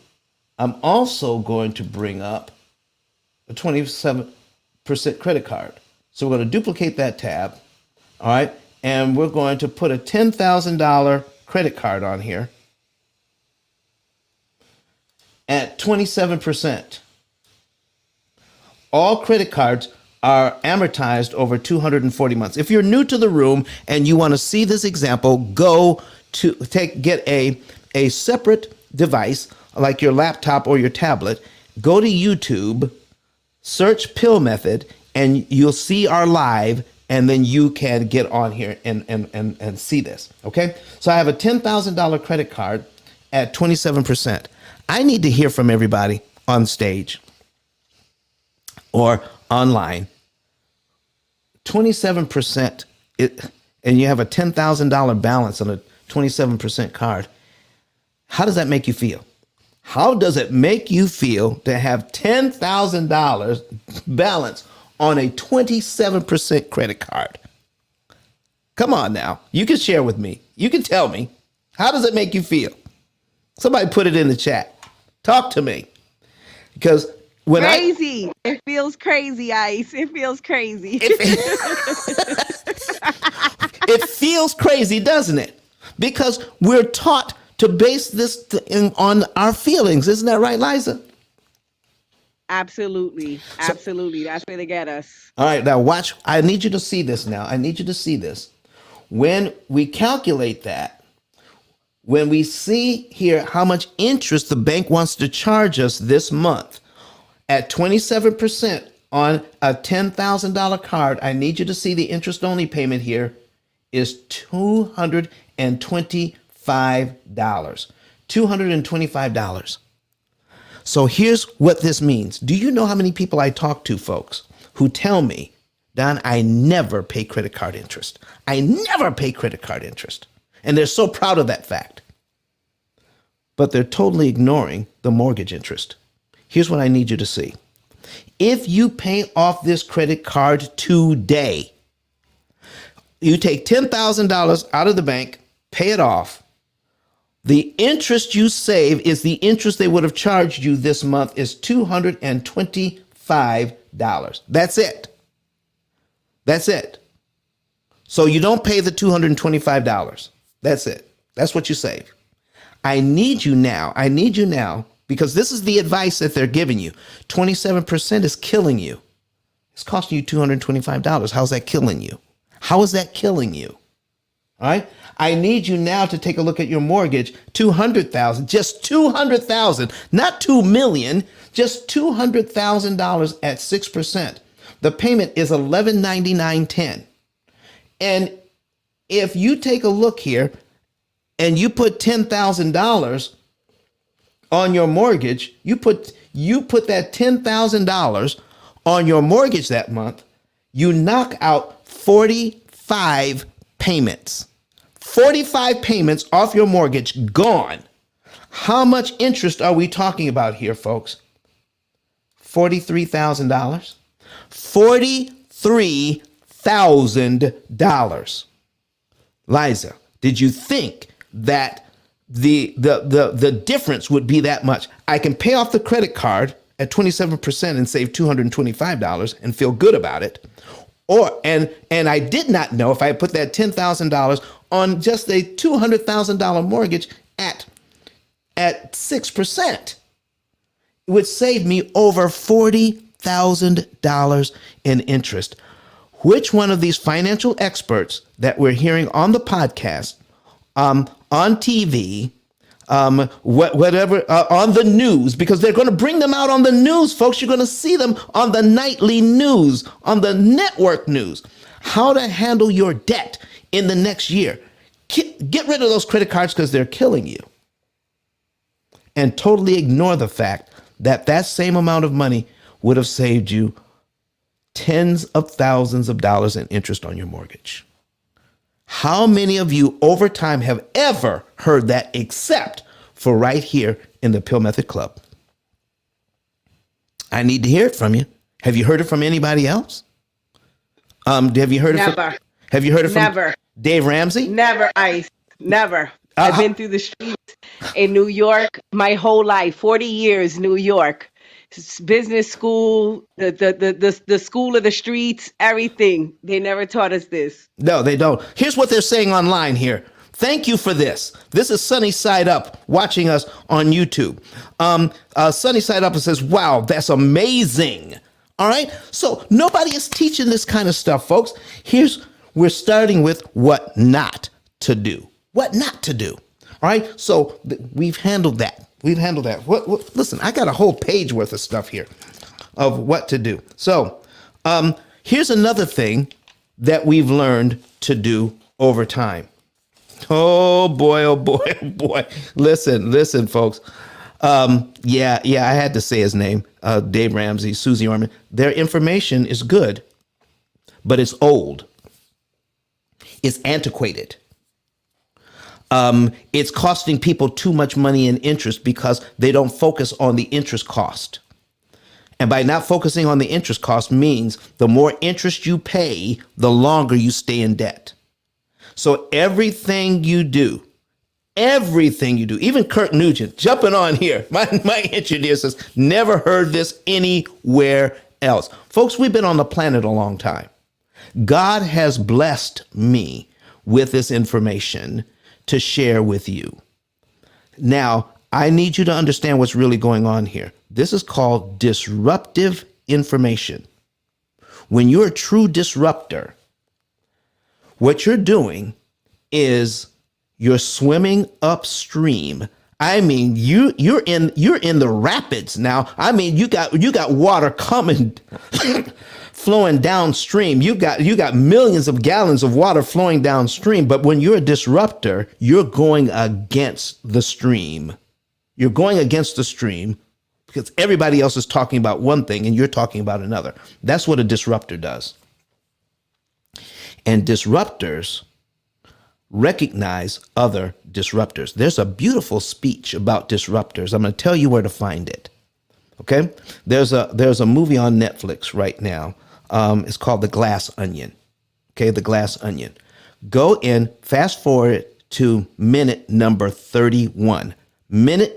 going to bring up a 27% credit card. So we're going to duplicate that tab. All right. And we're going to put a $10,000 credit card on here at 27%. All credit cards are amortized over 240 months. If you're new to the room and you want to see this example, go to get a separate device like your laptop or your tablet. Go to YouTube, search Pill Method, and you'll see our live, and then you can get on here and see this. Okay. So I have a $10,000 credit card at 27%. I need to hear from everybody on stage. or online, 27%, and you have a $10,000 balance on a 27% card, how does that make you feel? How does it make you feel to have $10,000 balance on a 27% credit card? Come on now. You can share with me. You can tell me. How does it make you feel? Somebody put it in the chat. Talk to me. Because when Crazy. It feels crazy, Ice. It feels crazy. it feels crazy, doesn't it? Because we're taught to base this on our feelings. Isn't that right, Liza? Absolutely. Absolutely. That's where they get us. All right, now watch. I need you to see this now. I need you to see this. When we calculate that, when we see here how much interest the bank wants to charge us this month at 27% on a $10,000 card, I need you to see the interest only payment here is $225. $225. So here's what this means. Do you know how many people I talk to, folks, who tell me, Don, I never pay credit card interest. I never pay credit card interest. And they're so proud of that fact. But they're totally ignoring the mortgage interest. Here's what I need you to see. If you pay off this credit card today, you take $10,000 out of the bank, pay it off. The interest you save is the interest they would have charged you this month is $225. That's it. That's it. So you don't pay the $225. That's it. That's what you save. I need you now, because this is the advice that they're giving you. 27% is killing you. It's costing you $225. How's that killing you? How is that killing you? All right. I need you now to take a look at your mortgage. $200,000, just $200,000, not $2 million, just $200,000 at 6%. The payment is $1199.10. And if you take a look here and you put $10,000 on your mortgage, you put that $10,000 on your mortgage that month, you knock out 45 payments. 45 payments off your mortgage gone. How much interest are we talking about here, folks? $43,000. $43,000. Liza, did you think that the difference would be that much? I can pay off the credit card at 27% and save $225 and feel good about it. And I did not know if I put that $10,000 on just a $200,000 mortgage at 6%, it would save me over $40,000 in interest. Which one of these financial experts that we're hearing on the podcast, on TV, whatever, on the news, because they're going to bring them out on the news, folks. You're going to see them on the nightly news, on the network news. How to handle your debt in the next year. Get rid of those credit cards because they're killing you. And totally ignore the fact that that same amount of money would have saved you tens of thousands of dollars in interest on your mortgage. How many of you over time have ever heard that except for right here in the P.I.L.L Method Club? I need to hear it from you. Have you heard it from anybody else? Have you heard Never. it from Have you heard it from Never. Dave Ramsey? Never, Ice. Never. I've been through the streets in New York my whole life, 40 years, New York. Business school, the school of the streets, everything. They never taught us this. No, they don't. Here's what they're saying online here. Thank you for this. This is Sunny Side Up watching us on YouTube. Sunny Side Up says, wow, that's amazing. All right. So nobody is teaching this kind of stuff, folks. We're starting with what not to do. What not to do. All right. So we've handled that. Listen, I got a whole page worth of stuff here of what to do. So here's another thing that we've learned to do over time. Oh boy, oh boy, oh boy. Listen, folks. I had to say his name. Dave Ramsey, Susie Orman. Their information is good, but it's old. It's antiquated. It's costing people too much money in interest because they don't focus on the interest cost. And by not focusing on the interest cost means the more interest you pay, the longer you stay in debt. So everything you do, even Kirk Nugent jumping on here, my engineer says, never heard this anywhere else. Folks, we've been on the planet a long time. God has blessed me with this information to share with you. Now, I need you to understand what's really going on here. This is called disruptive information. When you're a true disruptor, what you're doing is you're swimming upstream. I mean, you're in the rapids now. I mean, you got water coming flowing downstream. You got millions of gallons of water flowing downstream. But when you're a disruptor, you're going against the stream. You're going against the stream because everybody else is talking about one thing and you're talking about another. That's what a disruptor does. And disruptors recognize other disruptors. There's a beautiful speech about disruptors. I'm going to tell you where to find it. Okay? There's a movie on Netflix right now. It's called The Glass Onion. Okay, The Glass Onion. Go in, fast forward to minute number 31. Minute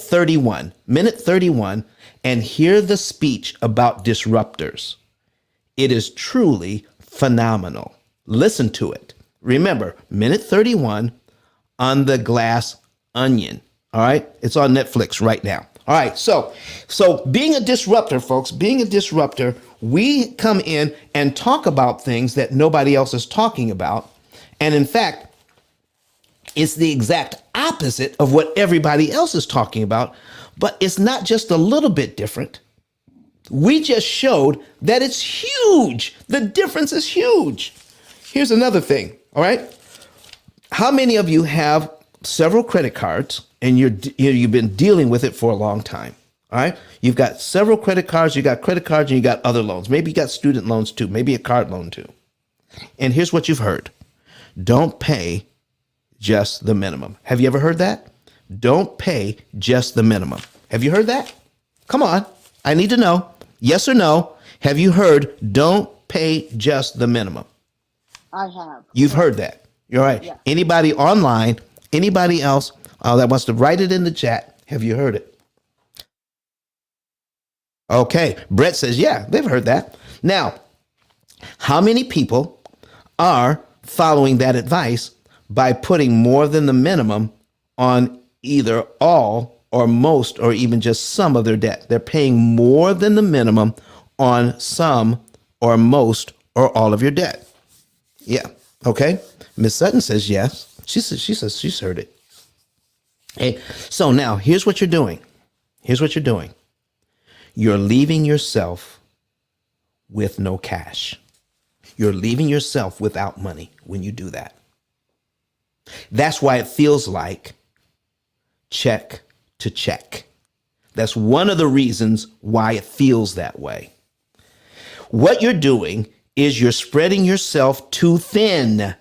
31, and hear the speech about disruptors. It is truly phenomenal. Listen to it. Remember, minute 31 on The Glass Onion. All right. It's on Netflix right now. All right. So being a disruptor, folks, we come in and talk about things that nobody else is talking about. And in fact, it's the exact opposite of what everybody else is talking about, but it's not just a little bit different. We just showed that it's huge. The difference is huge. Here's another thing, all right? How many of you have several credit cards and you've been dealing with it for a long time, all right? You've got several credit cards, you got credit cards, and you got other loans. Maybe you got student loans too, maybe a card loan too. And here's what you've heard. Don't pay just the minimum. Have you ever heard that? Don't pay just the minimum. Have you heard that? Come on. I need to know. Yes or no? Have you heard don't pay just the minimum? I have. You've heard that. You're right. Yeah. Anybody online, anybody else that wants to write it in the chat, have you heard it? Okay. Brett says, yeah, they've heard that. Now, how many people are following that advice by putting more than the minimum on either all or most or even just some of their debt? They're paying more than the minimum on some or most or all of your debt. Yeah. Okay. Miss Sutton says yes. She says she's heard it. Hey, so now here's what you're doing. You're leaving yourself with no cash. You're leaving yourself without money when you do that. That's why it feels like check to check. That's one of the reasons why it feels that way. What you're doing is you're spreading yourself too thin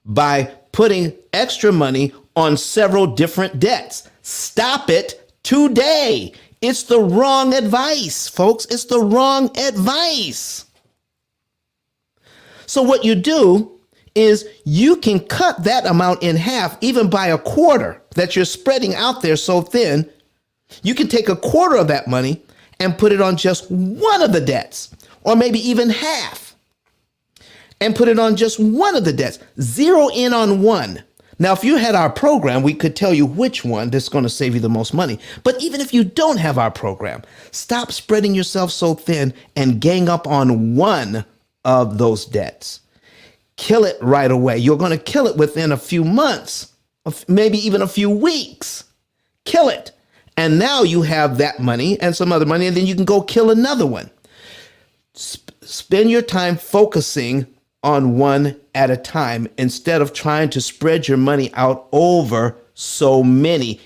by putting extra money on several different debts. Stop it today. It's the wrong advice, folks. It's the wrong advice. So what you do is you can cut that amount in half, even by a quarter that you're spreading out there so thin. You can take a quarter of that money and put it on just one of the debts, or maybe even half, and put it on just one of the debts. Zero in on one. Now, if you had our program, we could tell you which one that's going to save you the most money. But even if you don't have our program, stop spreading yourself so thin and gang up on one of those debts. Kill it right away. You're going to kill it within a few months, maybe even a few weeks. Kill it. And now you have that money and some other money, and then you can go kill another one. Spend your time focusing on one at a time instead of trying to spread your money out over so many.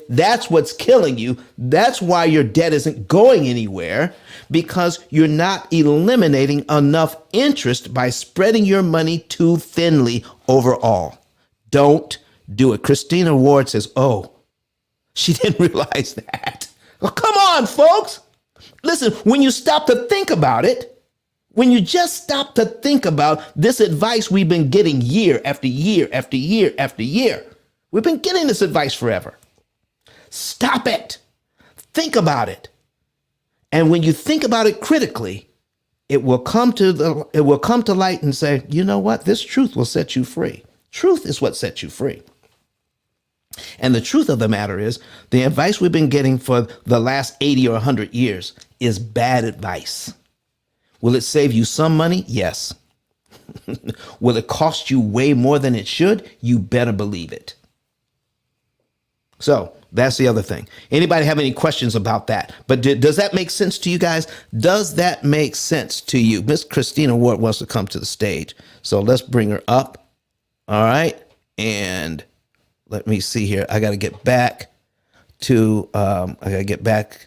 That's what's killing you. That's why your debt isn't going anywhere, because you're not eliminating enough interest by spreading your money too thinly overall. Don't do it. Christina Ward says, oh, she didn't realize that. Well, come on, folks. Listen, when you stop to think about it, when you just stop to think about this advice we've been getting year after year after year after year, we've been getting this advice forever. Stop it. Think about it. And when you think about it critically, it will come to light and say, you know what? This truth will set you free. Truth is what sets you free. And the truth of the matter is, the advice we've been getting for the last 80 or 100 years is bad advice. Will it save you some money? Yes. Will it cost you way more than it should? You better believe it. So that's the other thing. Anybody have any questions about that? But does that make sense to you guys? Does that make sense to you? Miss Christina Ward wants to come to the stage. So let's bring her up. All right. And let me see here. I got to get back to the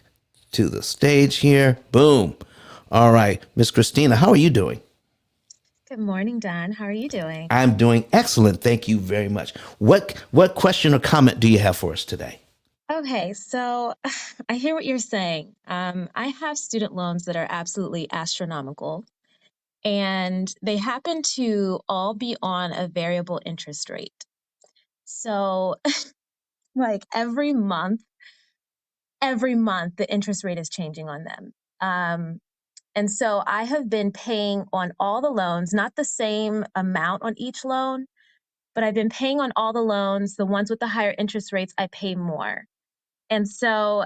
stage here. Boom. All right. Miss Christina, how are you doing? Good morning, Don. How are you doing? I'm doing excellent. Thank you very much. What question or comment do you have for us today? Okay, so I hear what you're saying. I have student loans that are absolutely astronomical, and they happen to all be on a variable interest rate. So, like every month, the interest rate is changing on them. And so I have been paying on all the loans, not the same amount on each loan, but I've been paying on all the loans. The ones with the higher interest rates, I pay more. And so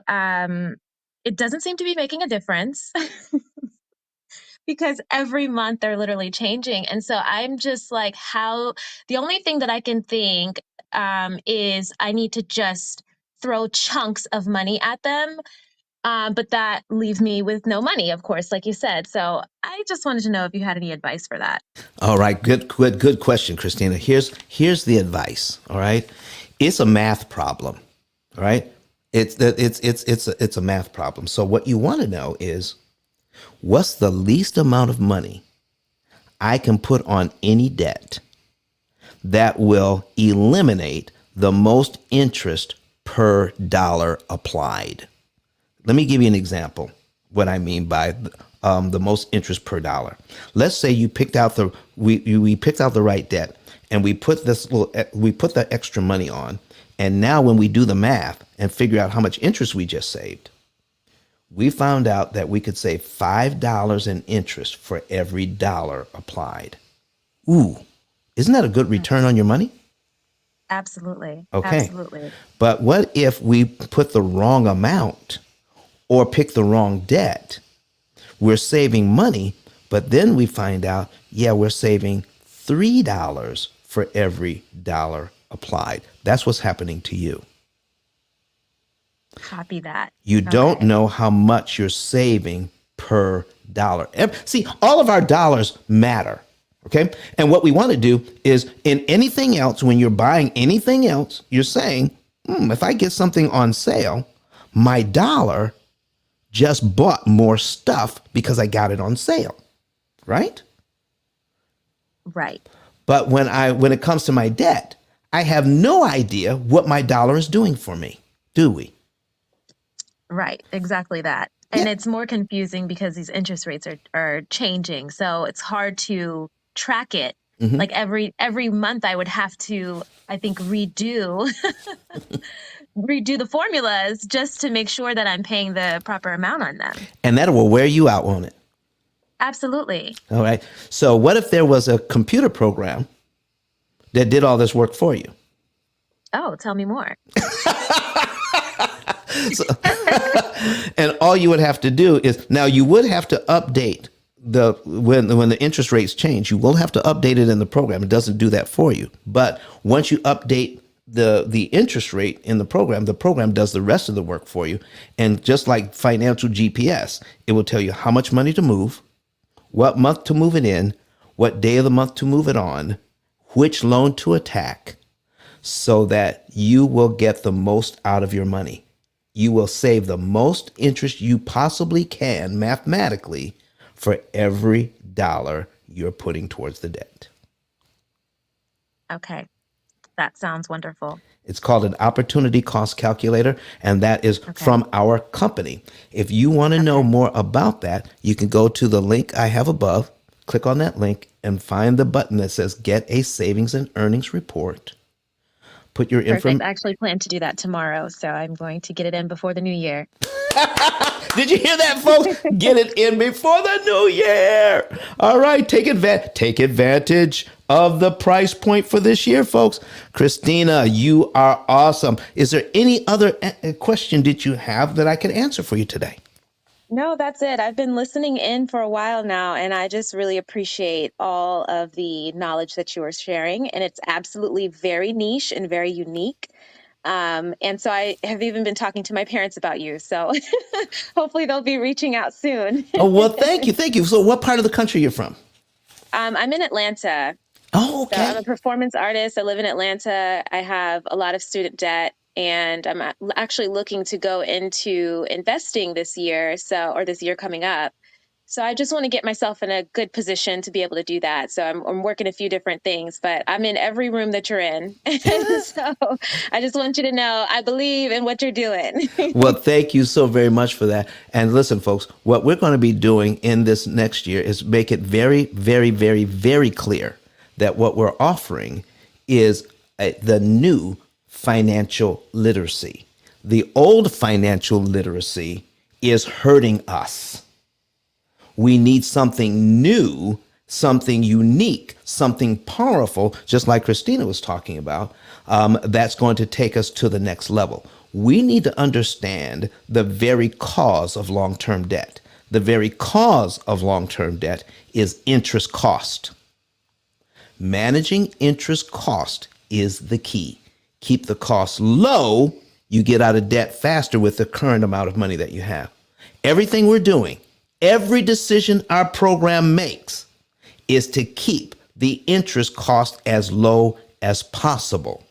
it doesn't seem to be making a difference because every month they're literally changing. And so I'm just like, the only thing that I can think is I need to just throw chunks of money at them. But that leaves me with no money, of course, like you said. So I just wanted to know if you had any advice for that. All right. Good question, Christina. Here's the advice. All right. It's a math problem. All right. It's a math problem. So what you want to know is, what's the least amount of money I can put on any debt that will eliminate the most interest per dollar applied? Let me give you an example. What I mean by the most interest per dollar. Let's say you picked out we picked out the right debt, and we put the extra money on. And now when we do the math and figure out how much interest we just saved, we found out that we could save $5 in interest for every dollar applied. Ooh, isn't that a good return on your money? Absolutely. Okay. Absolutely. But what if we put the wrong amount or pick the wrong debt? We're saving money, but then we find out, we're saving $3 for every dollar applied. That's what's happening to you. Copy that. You don't know how much you're saving per dollar. See, all of our dollars matter. Okay. And what we want to do is, in anything else, when you're buying anything else, you're saying, if I get something on sale, my dollar just bought more stuff because I got it on sale. Right? Right. But when it comes to my debt, I have no idea what my dollar is doing for me, do we? Right, exactly that. And it's more confusing because these interest rates are changing. So it's hard to track it. Mm-hmm. Like every month I would have to, I think, redo the formulas just to make sure that I'm paying the proper amount on them. And that will wear you out, won't it? Absolutely. All right. So what if there was a computer program that did all this work for you? Oh, tell me more. And all you would have to do is, now you would have to update when the interest rates change, you will have to update it in the program. It doesn't do that for you. But once you update the interest rate in the program does the rest of the work for you. And just like financial GPS, it will tell you how much money to move, what month to move it in, what day of the month to move it on, which loan to attack. so that you will get the most out of your money. You will save the most interest you possibly can mathematically for every dollar you're putting towards the debt. Okay. That sounds wonderful. It's called an opportunity cost calculator, and that is Okay. from our company. If you want to know more about that, you can go to the link I have above, click on that link, and find the button that says Get a Savings and Earnings Report. Put your Perfect. information. I actually plan to do that tomorrow, so I'm going to get it in before the new year. Did you hear that, folks? Get it in before the new year. All right, take advantage of the price point for this year, folks. Christina, you are awesome. Is there any other question that you have that I can answer for you today? No, that's it. I've been listening in for a while now, and I just really appreciate all of the knowledge that you are sharing. And it's absolutely very niche and very unique. And so I have even been talking to my parents about you. So hopefully they'll be reaching out soon. Oh, well, thank you. Thank you. So what part of the country you're from? I'm in Atlanta. Oh, So I'm okay. a performance artist. I live in Atlanta. I have a lot of student debt, and I'm actually looking to go into investing this year, or this year coming up. So I just want to get myself in a good position to be able to do that. So I'm working a few different things, but I'm in every room that you're in. And so I just want you to know I believe in what you're doing. Well, thank you so very much for that. And listen, folks, what we're going to be doing in this next year is make it very, very, very, very clear that what we're offering is the new financial literacy. The old financial literacy is hurting us. We need something new, something unique, something powerful, just like Christina was talking about, that's going to take us to the next level. We need to understand the very cause of long-term debt. The very cause of long-term debt is interest cost. Managing interest cost is the key. Keep the cost low, you get out of debt faster with the current amount of money that you have. Everything we're doing, every decision our program makes is to keep the interest cost as low as possible.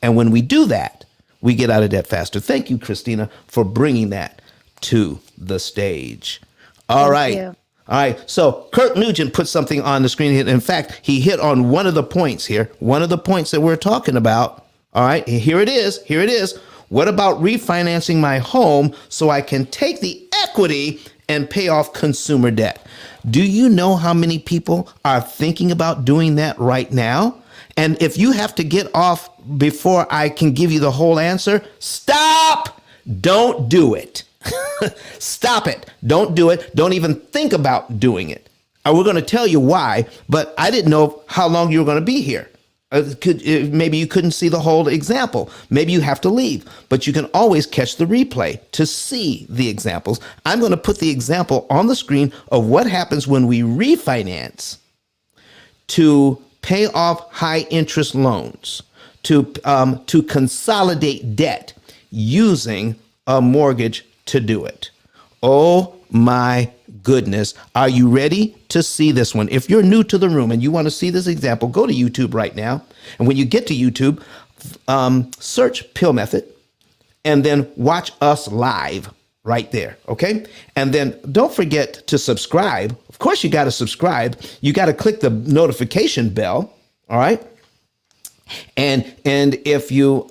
And when we do that, we get out of debt faster. Thank you, Christina, for bringing that to the stage. All right. you. All right. So Kirk Nugent put something on the screen. In fact, he hit on one of the points here, one of the points that we're talking about. All right. Here it is. Here it is. What about refinancing my home so I can take the equity and pay off consumer debt? Do you know how many people are thinking about doing that right now? And if you have to get off before I can give you the whole answer, stop. Don't do it. Stop it. Don't do it. Don't even think about doing it. We're going to tell you why, but I didn't know how long you were going to be here. Maybe you couldn't see the whole example. Maybe you have to leave, but you can always catch the replay to see the examples. I'm going to put the example on the screen of what happens when we refinance to pay off high interest loans, to consolidate debt using a mortgage to do it. Oh my goodness. Are you ready to see this one? If you're new to the room and you want to see this example, go to YouTube right now. And when you get to YouTube, search P.I.L.L method and then watch us live right there. Okay. And then don't forget to subscribe. Of course, you got to subscribe. You got to click the notification bell. All right. And if you,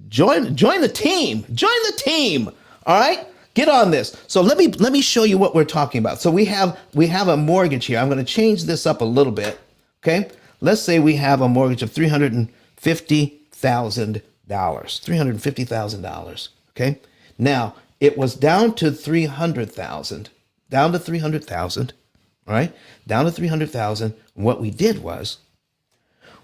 join the team, all right, get on this. So let me show you what we're talking about. So we have a mortgage here. I'm going to change this up a little bit. Okay. Let's say we have a mortgage of $350,000. Okay. Now it was down to 300,000, all right, down to 300,000. What we did was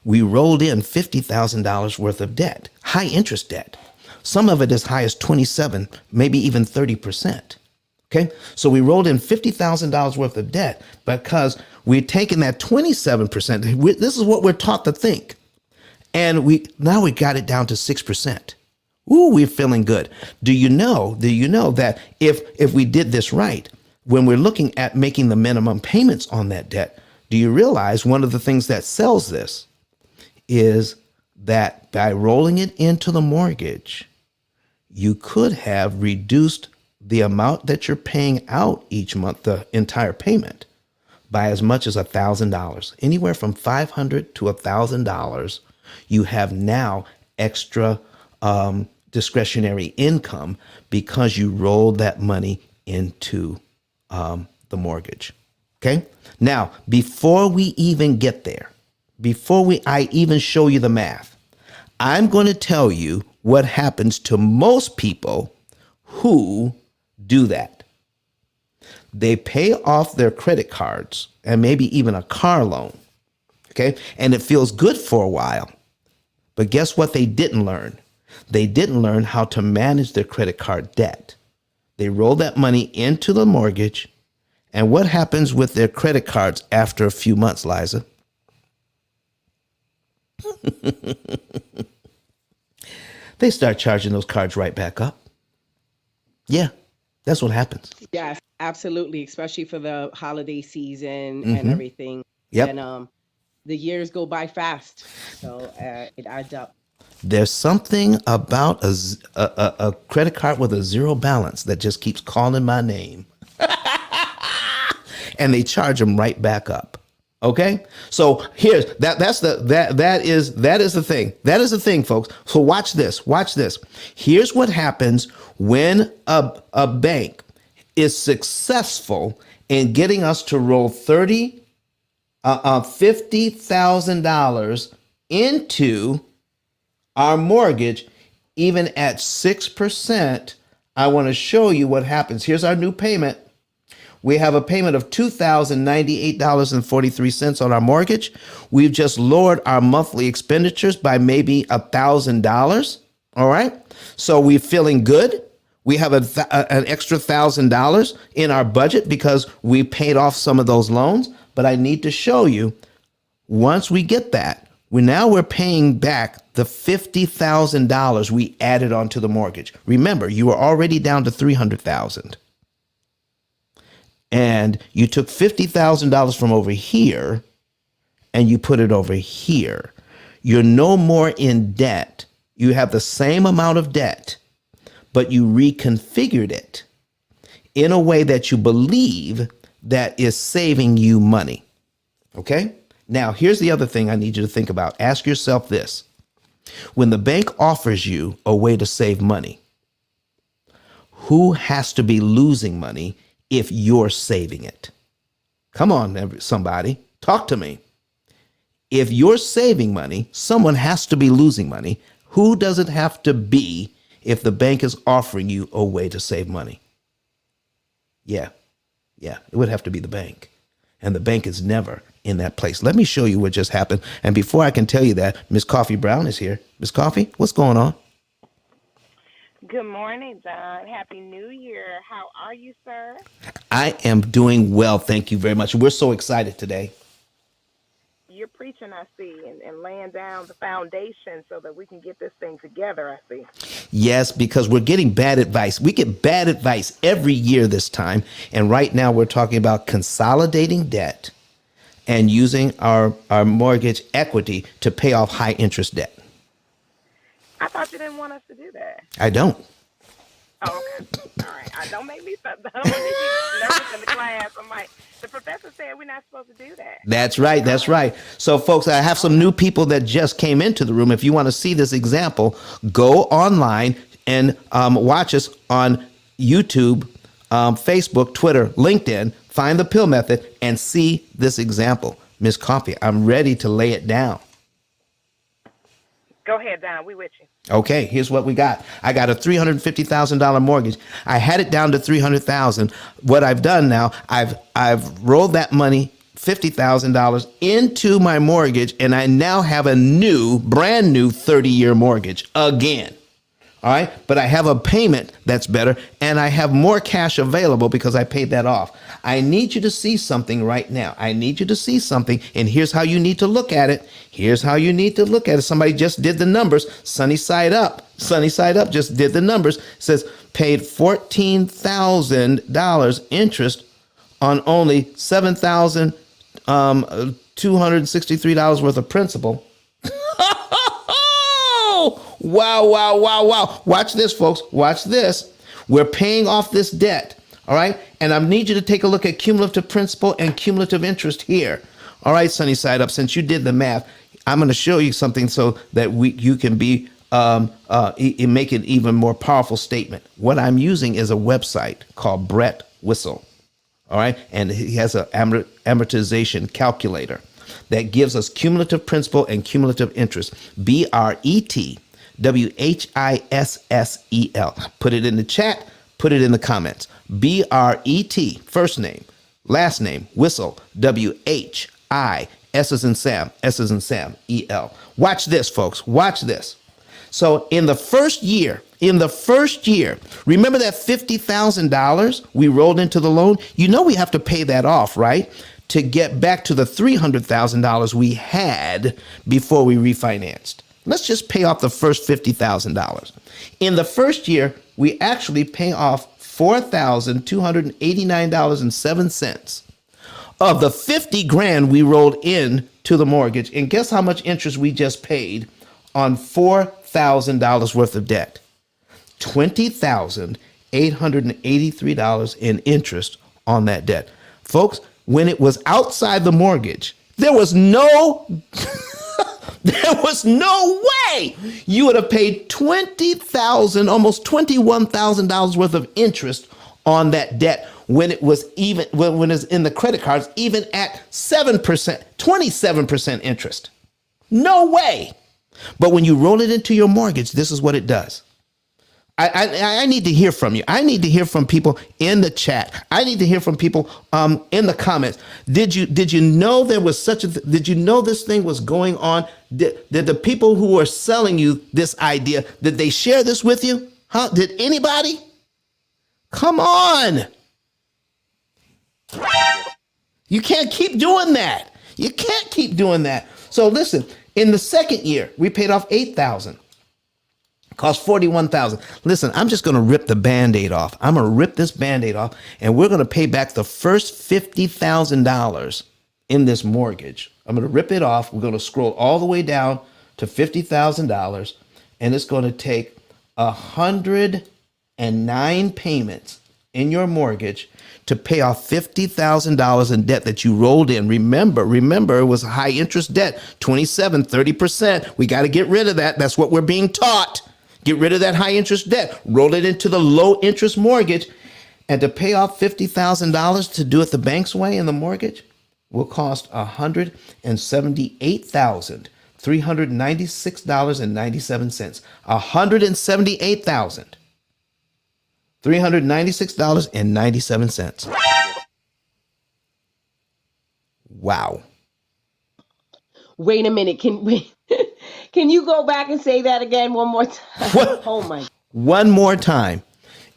we rolled in $50,000 worth of debt, high interest debt. Some of it as high as 27, maybe even 30%. Okay. So we rolled in $50,000 worth of debt because we're taking that 27%. This is what we're taught to think. And now we got it down to 6%. Ooh, we're feeling good. Do you know that if we did this right, when we're looking at making the minimum payments on that debt, do you realize one of the things that sells this is that by rolling it into the mortgage, you could have reduced the amount that you're paying out each month, the entire payment, by as much as $1,000. Anywhere from $500 to $1,000, you have now extra discretionary income because you rolled that money into the mortgage. Okay. Now, before we even get there, I even show you the math, I'm going to tell you what happens to most people who do that. They pay off their credit cards and maybe even a car loan. Okay. And it feels good for a while. But guess what they didn't learn? They didn't learn how to manage their credit card debt. They roll that money into the mortgage. And what happens with their credit cards after a few months, Liza? They start charging those cards right back up. Yeah, that's what happens. Yes, absolutely, especially for the holiday season and everything. Yep. And the years go by fast, so it adds up. There's something about a credit card with a zero balance that just keeps calling my name. And they charge them right back up. Okay? So here's that is the thing. That is the thing, folks. So watch this. Watch this. Here's what happens when a bank is successful in getting us to roll $50,000 into our mortgage, even at 6%. I want to show you what happens. Here's our new payment. We have a payment of $2,098.43 on our mortgage. We've just lowered our monthly expenditures by maybe $1,000. All right. So we're feeling good. We have an extra $1,000 in our budget because we paid off some of those loans. But I need to show you, once we get that, we're paying back the $50,000 we added onto the mortgage. Remember, you were already down to $300,000. And you took $50,000 from over here and you put it over here. You're no more in debt. You have the same amount of debt, but you reconfigured it in a way that you believe that is saving you money. Okay? Now, here's the other thing I need you to think about. Ask yourself this. When the bank offers you a way to save money, who has to be losing money if you're saving it? Come on, somebody, talk to me. If you're saving money, someone has to be losing money. Who does it have to be if the bank is offering you a way to save money? Yeah, it would have to be the bank. And the bank is never in that place. Let me show you what just happened. And before I can tell you that, Miss Coffee Brown is here. Miss Coffee, what's going on? Good morning, Don. Happy New Year. How are you, sir? I am doing well. Thank you very much. We're so excited today. You're preaching, I see, and laying down the foundation so that we can get this thing together, I see. Yes, because we're getting bad advice. We get bad advice every year this time. And right now we're talking about consolidating debt and using our mortgage equity to pay off high interest debt. I thought you didn't want us to do that. I don't. Oh, okay. All right. Don't make me nervous in the class. I'm like, the professor said we're not supposed to do that. That's right. That's right. So, folks, I have some new people that just came into the room. If you want to see this example, go online and watch us on YouTube, Facebook, Twitter, LinkedIn. Find the P.I.L.L method and see this example. Miss Coffee, I'm ready to lay it down. Go ahead, Don. We with you. Okay, here's what we got. I got a $350,000 mortgage. I had it down to $300,000. What I've done now, I've rolled that money, $50,000, into my mortgage, and I now have a brand new 30-year mortgage again. All right, but I have a payment that's better, and I have more cash available because I paid that off. I need you to see something right now. I need you to see something, and here's how you need to look at it. Here's how you need to look at it. Somebody just did the numbers. Sunny Side Up. Sunny Side Up just did the numbers. It says paid $14,000 interest on only $7,263 worth of principal. Wow, wow, wow, wow. Watch this, folks. Watch this. We're paying off this debt. All right. And I need you to take a look at cumulative principal and cumulative interest here. All right, Sunny Side Up, since you did the math, I'm going to show you something so that you can be make an even more powerful statement. What I'm using is a website called Brett Whistle. All right. And he has an amortization calculator that gives us cumulative principal and cumulative interest. BRETWHISSEL. Put it in the chat. Put it in the comments. BRET, first name, last name, Whistle, WHI, S as in Sam, S as in Sam, EL. Watch this, folks. Watch this. So in the first year, remember that $50,000 we rolled into the loan? You know we have to pay that off, right? To get back to the $300,000 we had before we refinanced. Let's just pay off the first $50,000. In the first year, we actually pay off $4,289.07 of the 50 grand we rolled in to the mortgage. And guess how much interest we just paid on $4,000 worth of debt? $20,883 in interest on that debt. Folks, when it was outside the mortgage, there was no way you would have paid $20,000, almost $21,000 worth of interest on that debt when it was even when it's in the credit cards, even at 7%, 27% interest. No way. But when you roll it into your mortgage, this is what it does. I need to hear from you. I need to hear from people in the chat. I need to hear from people in the comments. Did you know there was did you know this thing was going on? Did the people who were selling you this idea, did they share this with you? Huh? Did anybody? Come on. You can't keep doing that. You can't keep doing that. So listen, in the second year, we paid off $8,000. Cost $41,000. Listen, I'm just going to rip the Band-Aid off. I'm going to rip this Band-Aid off, and we're going to pay back the first $50,000 in this mortgage. I'm going to rip it off. We're going to scroll all the way down to $50,000, and it's going to take 109 payments in your mortgage to pay off $50,000 in debt that you rolled in. Remember, it was a high interest debt, 27, 30%. We got to get rid of that. That's what we're being taught. Get rid of that high interest debt, roll it into the low interest mortgage, and to pay off $50,000 to do it the bank's way in the mortgage will cost $178,396.97. $178,396.97. Wow. Wait a minute. Can you go back and say that again one more time? What? Oh my. One more time.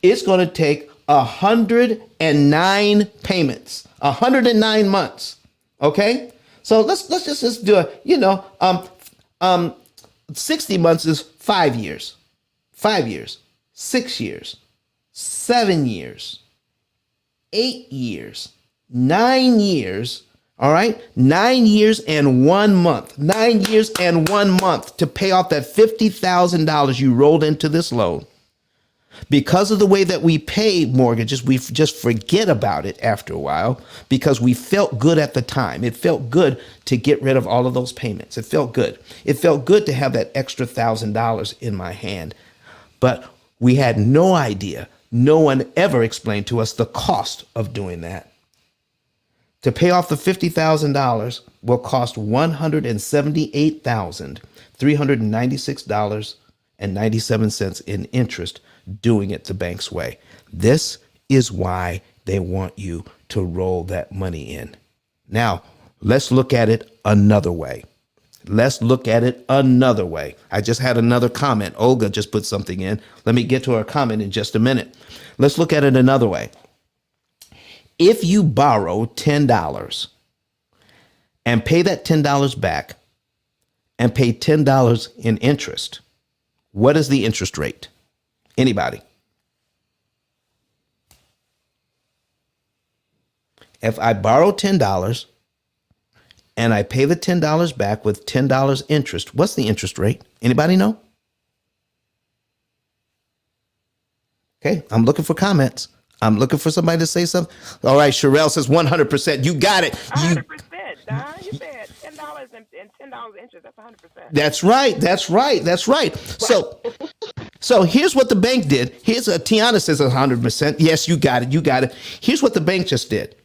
It's going to take 109 payments, 109 months. Okay? So let's just do it. 60 months is 5 years. 5 years. 6 years. 7 years. 8 years. 9 years. All right, 9 years and 1 month, 9 years and 1 month to pay off that $50,000 you rolled into this loan. Because of the way that we pay mortgages, we just forget about it after a while because we felt good at the time. It felt good to get rid of all of those payments. It felt good. It felt good to have that extra $1,000 in my hand. But we had no idea. No one ever explained to us the cost of doing that. To pay off the $50,000 will cost $178,396.97 in interest doing it the bank's way. This is why they want you to roll that money in. Now, let's look at it another way. I just had another comment. Olga just put something in. Let me get to her comment in just a minute. Let's look at it another way. If you borrow $10 and pay that $10 back and pay $10 in interest, what is the interest rate? Anybody? If I borrow $10 and I pay the $10 back with $10 interest, what's the interest rate? Anybody know? Okay, I'm looking for comments. I'm looking for somebody to say something. All right, Sherelle says 100%. You got it. A You. 100%, Don. You said $10 and $10 interest. That's 100%. That's right. That's right. That's right. So here's what the bank did. Tiana says 100%. Yes, you got it. You got it. Here's what the bank just did.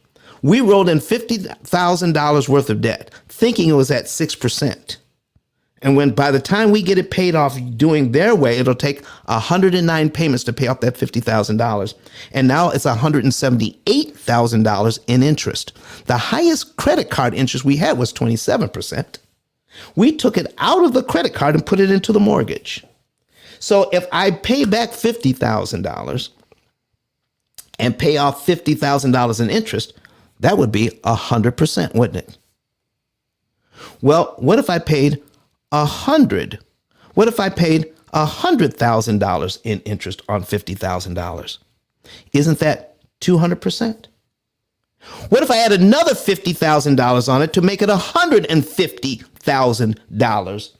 We rolled in $50,000 worth of debt, thinking it was at 6%. And when by the time we get it paid off doing their way, it'll take 109 payments to pay off that $50,000. And now it's $178,000 in interest. The highest credit card interest we had was 27%. We took it out of the credit card and put it into the mortgage. So if I pay back $50,000 and pay off $50,000 in interest, that would be 100%, wouldn't it? Well, what if I paid 100? What if I paid $100,000 in interest on $50,000? Isn't that 200%? What if I add another $50,000 on it to make it $150,000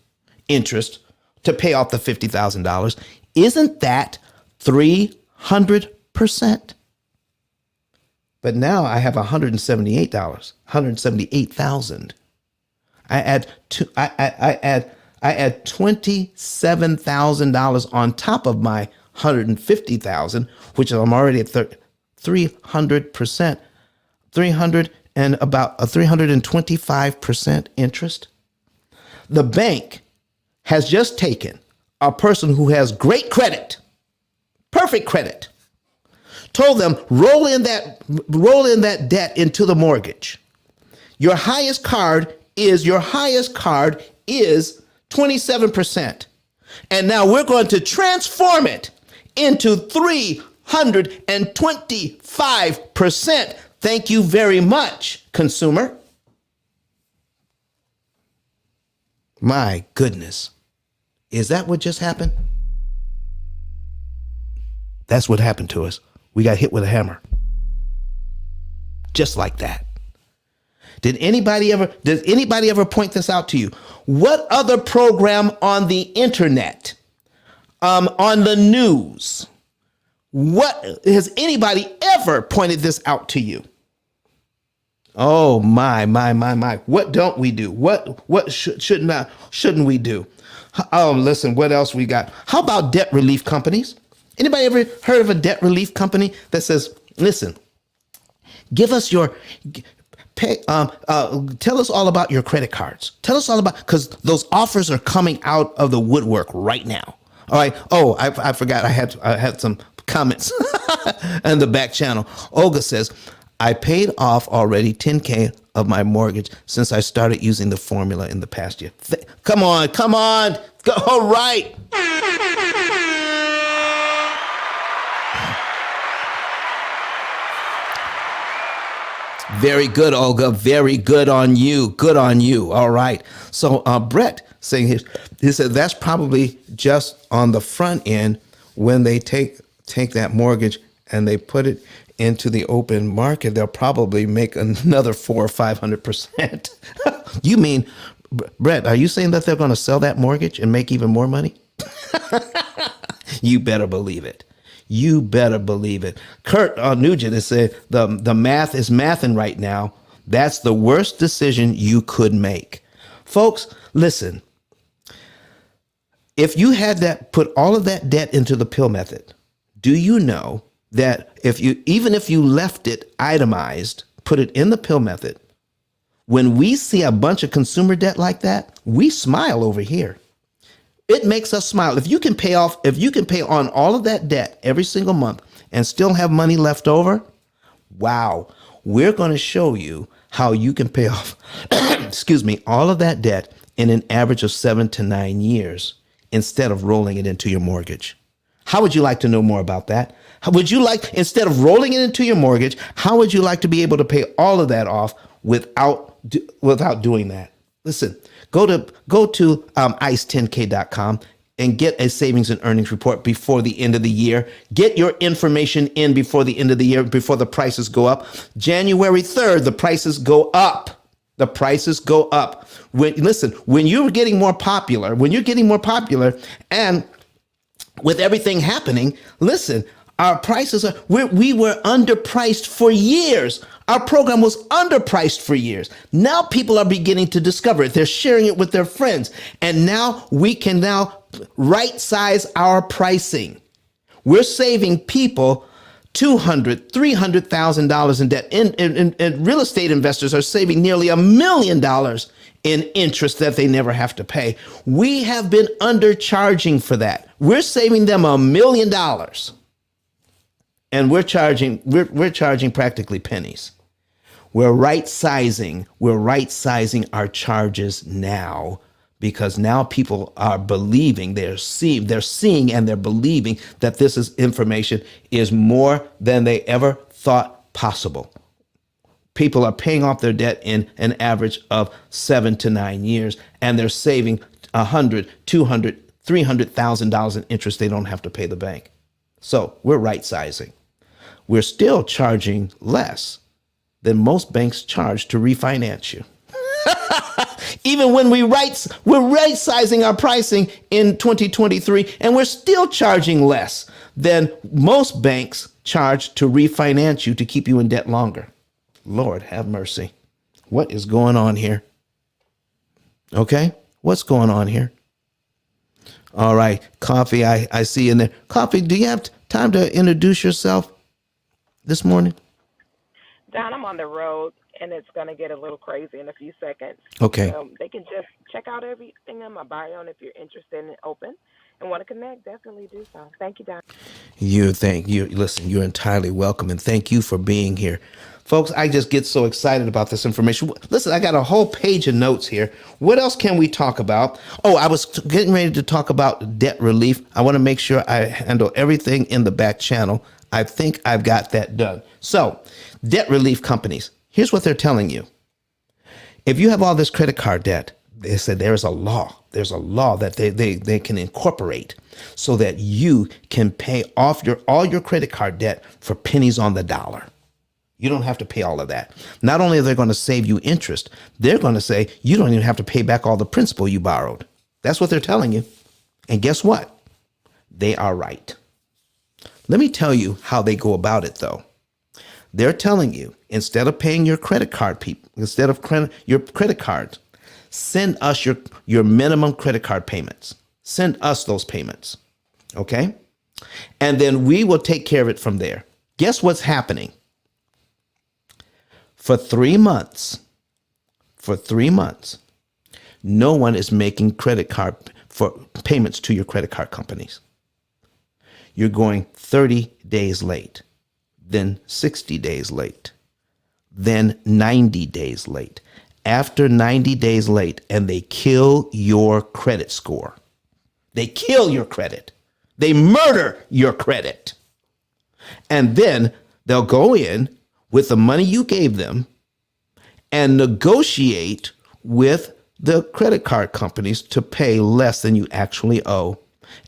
interest to pay off the $50,000? Isn't that 300%? But now I have $178,000. I add $27,000 on top of my $150,000, which I'm already at 300%, 300 and about a 325% interest. The bank has just taken a person who has great credit, perfect credit, told them roll in that debt into the mortgage. Your highest card is 27%. And now we're going to transform it into 325%. Thank you very much, consumer. My goodness. Is that what just happened? That's what happened to us. We got hit with a hammer. Just like that. Does anybody ever point this out to you? What other program on the internet, on the news, what has anybody ever pointed this out to you? Oh my. What don't we do? What shouldn't we do? Oh, listen, what else we got? How about debt relief companies? Anybody ever heard of a debt relief company that says, listen, give us your tell us all about your credit cards. Tell us all about, because those offers are coming out of the woodwork right now. All right. Oh, I forgot. I had some comments in the back channel. Olga says, I paid off already $10K of my mortgage since I started using the formula in the past year. Come on. Go. All right. Very good, Olga. Very good on you. Good on you. All right. So Brett saying he said that's probably just on the front end when they take that mortgage and they put it into the open market. They'll probably make another 400 or 500%. You mean, Brett? Are you saying that they're going to sell that mortgage and make even more money? You better believe it. You better believe it. Kurt Nugent has said the math is mathing right now. That's the worst decision you could make. Folks, listen. If you had put all of that debt into the P.I.L.L method, do you know that even if you left it itemized, put it in the P.I.L.L method, when we see a bunch of consumer debt like that, we smile over here. It makes us smile. If you can pay on all of that debt every single month and still have money left over, wow, we're going to show you how you can pay off, all of that debt in an average of 7 to 9 years instead of rolling it into your mortgage. How would you like to know more about that? Instead of rolling it into your mortgage, how would you like to be able to pay all of that off without doing that? Listen, go to ice10k.com and get a savings and earnings report before the end of the year. Get your information in before the end of the year, before the prices go up. January 3rd, the prices go up. The prices go up. When you're getting more popular, and with everything happening, listen, Our prices are, we were underpriced for years. Our program was underpriced for years. Now people are beginning to discover it. They're sharing it with their friends. And now we can now right size our pricing. We're saving people $200,000, $300,000 in debt. And real estate investors are saving nearly $1 million in interest that they never have to pay. We have been undercharging for that. We're saving them $1 million. And we're charging practically pennies. We're right sizing our charges now, because now people are believing, they're seeing and they're believing that this is information is more than they ever thought possible. People are paying off their debt in an average of 7 to 9 years, and they're saving $100,000, $200,000, $300,000 in interest they don't have to pay the bank. So we're right sizing. We're still charging less than most banks charge to refinance you. Even when we're right sizing our pricing in 2023, and we're still charging less than most banks charge to refinance you to keep you in debt longer. Lord have mercy. What is going on here? Okay, what's going on here? All right, Coffee, I see in there. Coffee, do you have time to introduce yourself this morning? Don, I'm on the road, and it's going to get a little crazy in a few seconds. Okay. They can just check out everything in my bio, and if you're interested and open and want to connect, definitely do so. Thank you, Don. Listen, you're entirely welcome, and thank you for being here. Folks, I just get so excited about this information. Listen, I got a whole page of notes here. What else can we talk about? Oh, I was getting ready to talk about debt relief. I want to make sure I handle everything in the back channel. I think I've got that done. So, debt relief companies, here's what they're telling you. If you have all this credit card debt, they said there's a law. There's a law that they can incorporate so that you can pay off all your credit card debt for pennies on the dollar. You don't have to pay all of that. Not only are they going to save you interest, they're going to say you don't even have to pay back all the principal you borrowed. That's what they're telling you. And guess what? They are right. Let me tell you how they go about it, though. They're telling you, instead of paying your credit card your credit cards, send us your minimum credit card payments. Send us those payments. Okay? And then we will take care of it from there. Guess what's happening? For 3 months, no one is making credit card for payments to your credit card companies. You're going 30 days late, then 60 days late, then 90 days late. After 90 days late, and they kill your credit score. They kill your credit. They murder your credit. And then they'll go in with the money you gave them and negotiate with the credit card companies to pay less than you actually owe.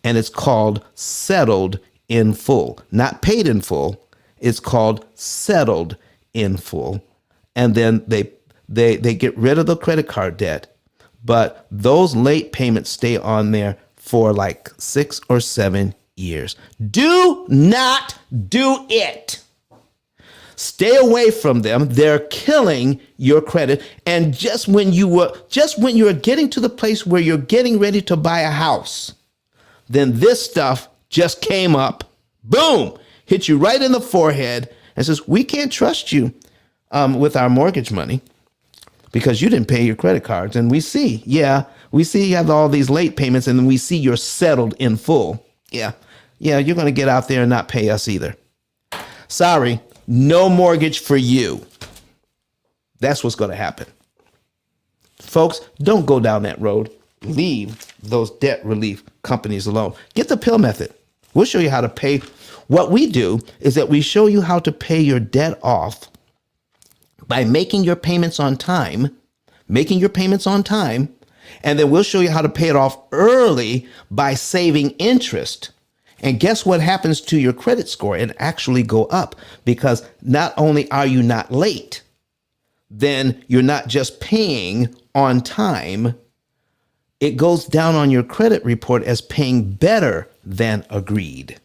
And it's called settled in full, not paid in full. It's called settled in full. And then they get rid of the credit card debt, but those late payments stay on there for like 6 or 7 years. Do not do it. Stay away from them. They're killing your credit. And just when you're getting to the place where you're getting ready to buy a house, then this stuff just came up, boom, hit you right in the forehead and says, we can't trust you with our mortgage money because you didn't pay your credit cards. And we see you have all these late payments, and then we see you're settled in full. Yeah, you're going to get out there and not pay us either. Sorry, no mortgage for you. That's what's going to happen. Folks, don't go down that road. Leave those debt relief companies alone. Get the P.I.L.L method. We'll show you how to pay. What we do is that we show you how to pay your debt off by making your payments on time, and then we'll show you how to pay it off early by saving interest. And guess what happens to your credit score? It actually go up, because not only are you not late, then you're not just paying on time. It goes down on your credit report as paying better than agreed.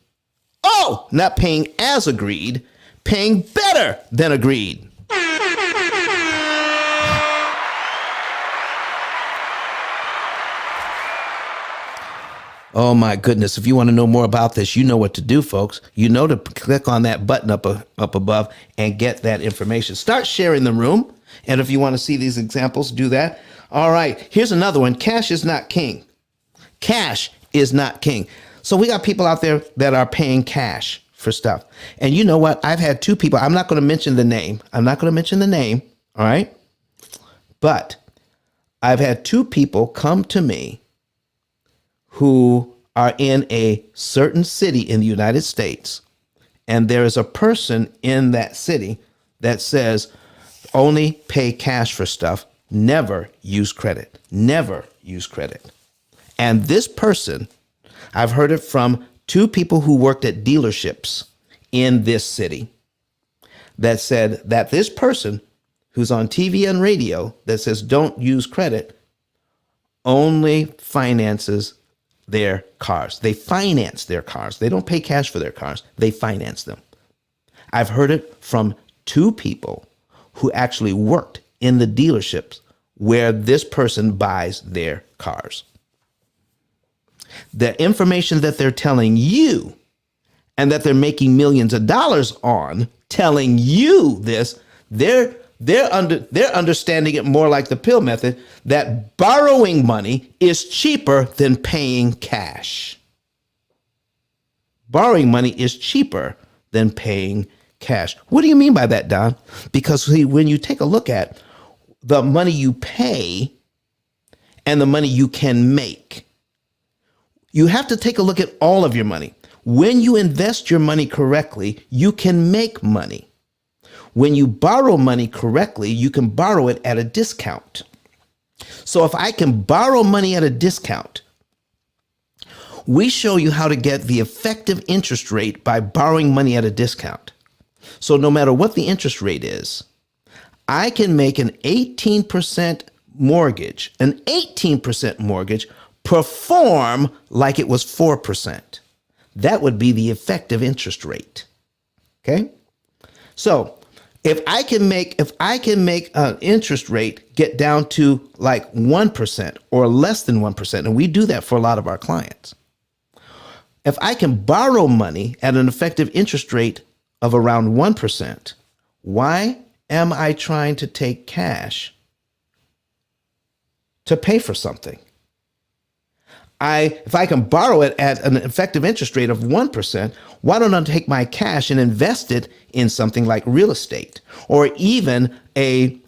Oh, not paying as agreed, paying better than agreed. Oh my goodness. If you want to know more about this, you know what to do, folks. You know to click on that button up above and get that information. Start sharing the room. And if you want to see these examples, do that. All right. Here's another one. Cash is not king. Cash is not king. So we got people out there that are paying cash for stuff. And you know what? I've had two people. I'm not going to mention the name. All right. But I've had two people come to me who are in a certain city in the United States, and there is a person in that city that says only pay cash for stuff, never use credit, never use credit. And this person, I've heard it from two people who worked at dealerships in this city that said that this person who's on TV and radio that says don't use credit only finances their cars. They finance their cars. They don't pay cash for their cars. They finance them. I've heard it from two people who actually worked in the dealerships where this person buys their cars. The information that they're telling you and that they're making millions of dollars on telling you this, they're understanding it more like the P.I.L.L method, that borrowing money is cheaper than paying cash. Borrowing money is cheaper than paying cash. What do you mean by that, Don? Because when you take a look at the money you pay and the money you can make, you have to take a look at all of your money. When you invest your money correctly, you can make money. When you borrow money correctly, you can borrow it at a discount. So if I can borrow money at a discount, we show you how to get the effective interest rate by borrowing money at a discount. So no matter what the interest rate is, I can make an 18% mortgage, perform like it was 4%. That would be the effective interest rate. Okay? So if I can make an interest rate get down to like 1% or less than 1%, and we do that for a lot of our clients. If I can borrow money at an effective interest rate of around 1%, why am I trying to take cash to pay for something? If I can borrow it at an effective interest rate of 1%, why don't I take my cash and invest it in something like real estate or even a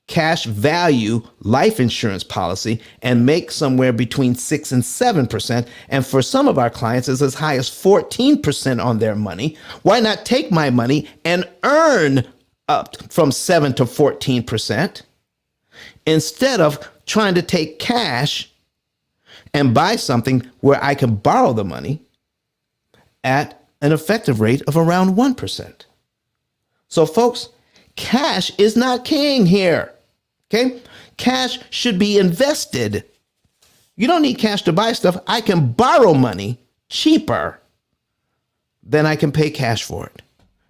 cash value life insurance policy and make somewhere between 6 and 7%. And for some of our clients, it's as high as 14% on their money. Why not take my money and earn up from 7 to 14% instead of trying to take cash and buy something where I can borrow the money at an effective rate of around 1%. So folks, cash is not king here. Okay? Cash should be invested. You don't need cash to buy stuff. I can borrow money cheaper than I can pay cash for it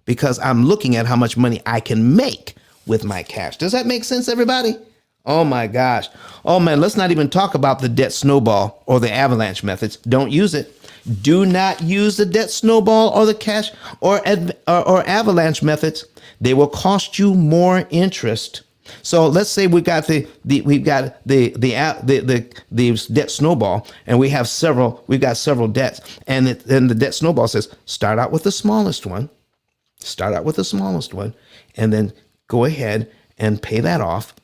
because I'm looking at how much money I can make with my cash. Does that make sense, everybody? Oh my gosh. Oh man, let's not even talk about the debt snowball or the avalanche methods. Don't use it. Do not use the debt snowball or the cash or avalanche methods. They will cost you more interest. So let's say we've got the debt snowball, and we've got several debts, and the debt snowball says start out with the smallest one, and then go ahead and pay that off.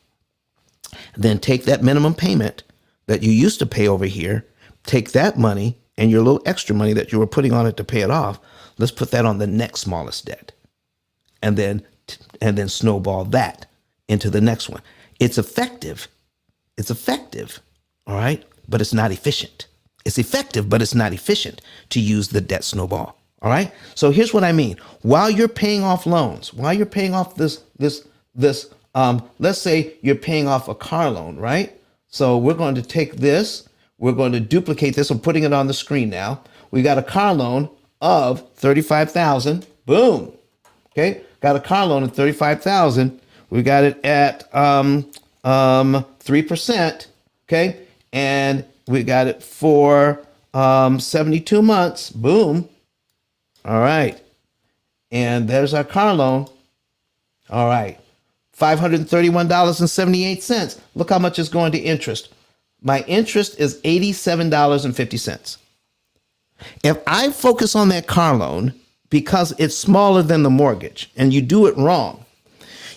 Then take that minimum payment that you used to pay over here, take that money and your little extra money that you were putting on it to pay it off. Let's put that on the next smallest debt, and then snowball that into the next one. It's effective. All right, but it's not efficient. It's effective, but it's not efficient to use the debt snowball. All right. So here's what I mean. While you're paying off loans, while you're paying off this, let's say you're paying off a car loan, right? So we're going to take this, we're going to duplicate this. I'm putting it on the screen now. We got a car loan of 35,000. Boom. Okay, got a car loan of 35,000. We got it at 3%. Okay, and we got it for 72 months. Boom. All right, and there's our car loan. All right, $531.78. Look how much is going to interest. My interest is $87.50. If I focus on that car loan because it's smaller than the mortgage and you do it wrong,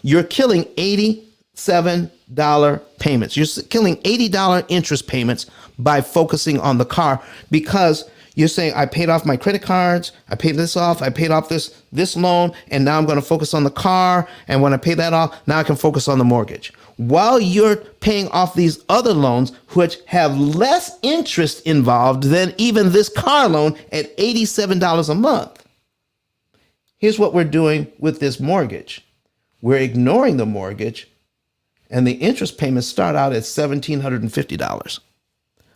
you're killing $87 payments. You're killing $80 interest payments by focusing on the car because you're saying, I paid off my credit cards, I paid this off, I paid off this loan, and now I'm going to focus on the car. And when I pay that off, now I can focus on the mortgage. While you're paying off these other loans, which have less interest involved than even this car loan at $87 a month. Here's what we're doing with this mortgage. We're ignoring the mortgage, and the interest payments start out at $1,750.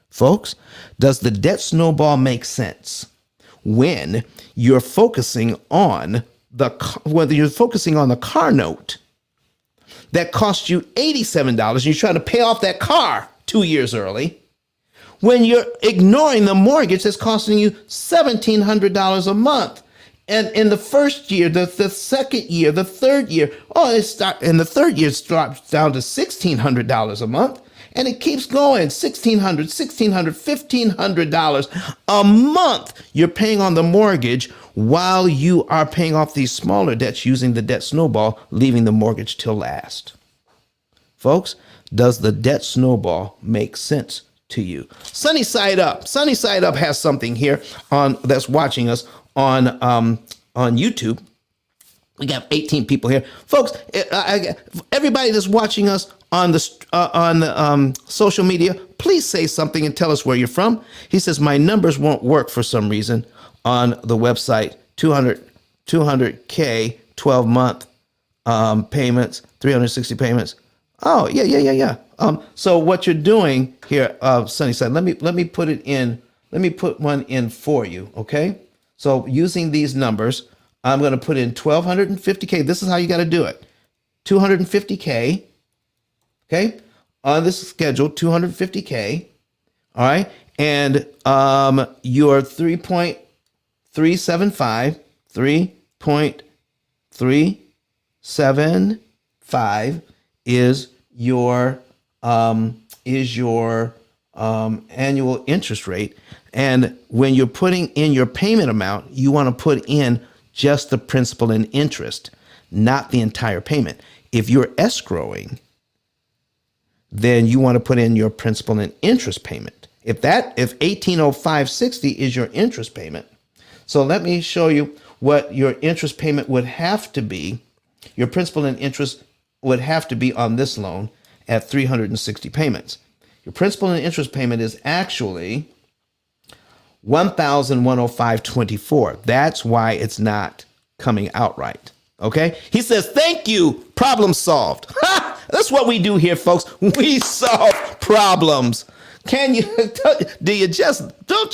Folks, does the debt snowball make sense when you're focusing on the car note that cost you $87 and you're trying to pay off that car 2 years early, when you're ignoring the mortgage that's costing you $1,700 a month? And in the first year, the second year, the third year, in the third year, it drops down to $1,600 a month. And it keeps going, $1,600, $1,500 a month you're paying on the mortgage while you are paying off these smaller debts using the debt snowball, leaving the mortgage till last. Folks, does the debt snowball make sense to you? Sunny Side Up. Sunny Side Up has something here that's watching us on YouTube. We got 18 people here, folks. Everybody that's watching us on the social media, please say something and tell us where you're from. He says my numbers won't work for some reason on the website. 200K 12-month payments, 360 payments. Oh yeah. So what you're doing here, Sunnyside, let me put it in. Let me put one in for you. Okay. So using these numbers, I'm going to put in 1,250K. This is how you got to do it. 250K. Okay. On this schedule, 250K. All right. And your 3.375 is your annual interest rate. And when you're putting in your payment amount, you want to put in just the principal and interest, not the entire payment. If you're escrowing, then you want to put in your principal and interest payment. If 1805.60 is your interest payment. So let me show you what your interest payment would have to be. Your principal and interest would have to be on this loan at 360 payments. Your principal and interest payment is actually $1,105.24. That's why it's not coming out right. Okay. He says, thank you. Problem solved. That's what we do here, folks. We solve problems. Don't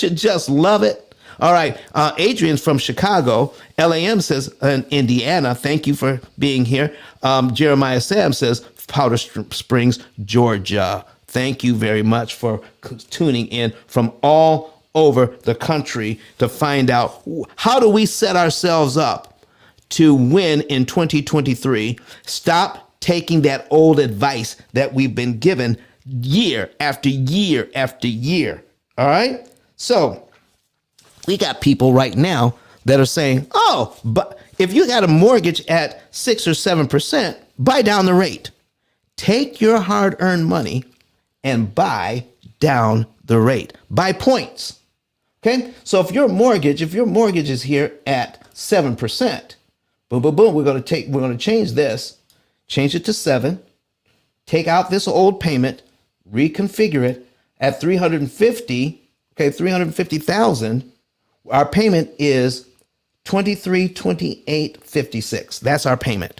you just love it? All right. Adrian's from Chicago. LAM says in Indiana. Thank you for being here. Jeremiah Sam says Powder Springs, Georgia. Thank you very much for tuning in from all over the country to find out how do we set ourselves up to win in 2023. Stop taking that old advice that we've been given year after year after year. All right. So we got people right now that are saying, oh, but if you got a mortgage at 6 or 7%, buy down the rate. Take your hard-earned money and buy down the rate. Buy points. Okay, so if your mortgage is here at 7%, boom, boom, boom, we're going to change it to 7, take out this old payment, reconfigure it at 350,000. Our payment is $2328.56. That's our payment.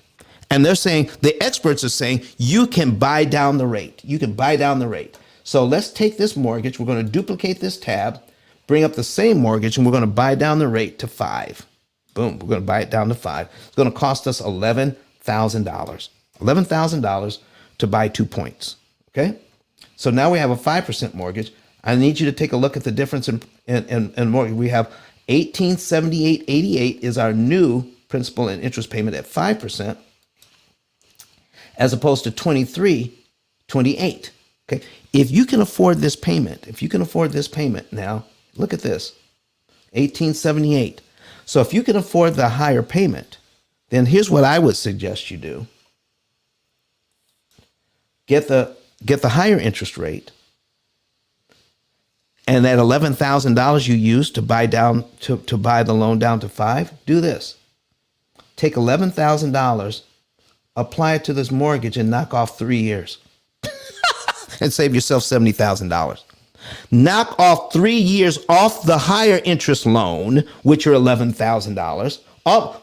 And they're saying, the experts are saying, you can buy down the rate. You can buy down the rate. So let's take this mortgage. We're going to duplicate this tab, bring up the same mortgage, and we're going to buy down the rate to 5. Boom, we're going to buy it down to 5. It's going to cost us $11,000. $11,000 to buy 2 points. Okay? So now we have a 5% mortgage. I need you to take a look at the difference in mortgage. We have 1878.88 is our new principal and interest payment at 5%, as opposed to 23.28. Okay? If you can afford this payment, now, look at this. 1878. So if you can afford the higher payment, then here's what I would suggest you do. Get the higher interest rate, and that $11,000 you use to buy down to buy the loan down to 5, do this. Take $11,000, apply it to this mortgage, and knock off 3 years. And save yourself $70,000. Knock off 3 years off the higher interest loan, which are $11,000.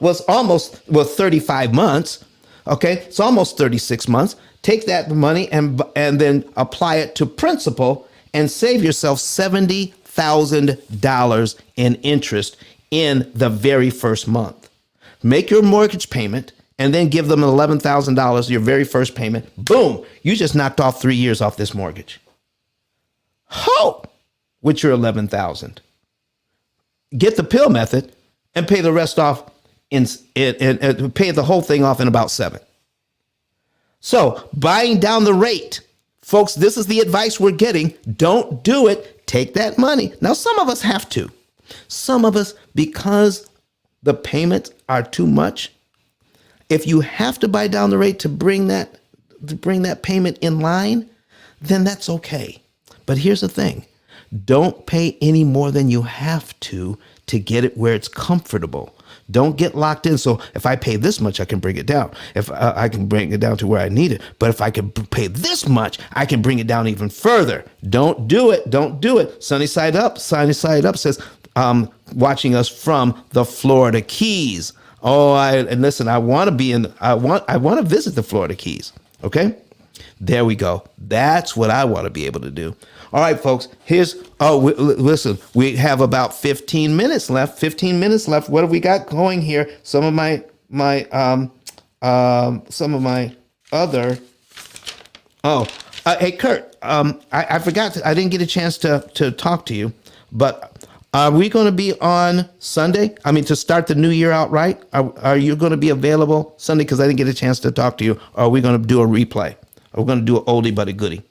Was almost 35 months. Okay, it's almost 36 months. Take that money and then apply it to principal and save yourself $70,000 in interest in the very first month. Make your mortgage payment and then give them $11,000, your very first payment. Boom, you just knocked off 3 years off this mortgage. Ho! With your $11,000. Get the P.I.L.L method and pay the rest off pay the whole thing off in about 7. So buying down the rate, folks, this is the advice we're getting. Don't do it. Take that money. Now, some of us have to. Some of us, because the payments are too much, if you have to buy down the rate to bring that payment in line, then that's okay. But here's the thing. Don't pay any more than you have to get it where it's comfortable. Don't get locked in. So if I pay this much, I can bring it down. If I can bring it down to where I need it. But if I can pay this much, I can bring it down even further. Don't do it. Don't do it. Sunny Side Up says, watching us from the Florida Keys. Oh, and listen, I want to visit the Florida Keys. Okay. There we go. That's what I want to be able to do. All right, folks. Listen, we have about 15 minutes left. 15 minutes left. What have we got going here? Some of my other. Hey, Kurt. I forgot. I didn't get a chance to talk to you, but are we going to be on Sunday? I mean, to start the new year out right? Are you going to be available Sunday? Because I didn't get a chance to talk to you. Or are we going to do a replay? Are we going to do an oldie but a goodie?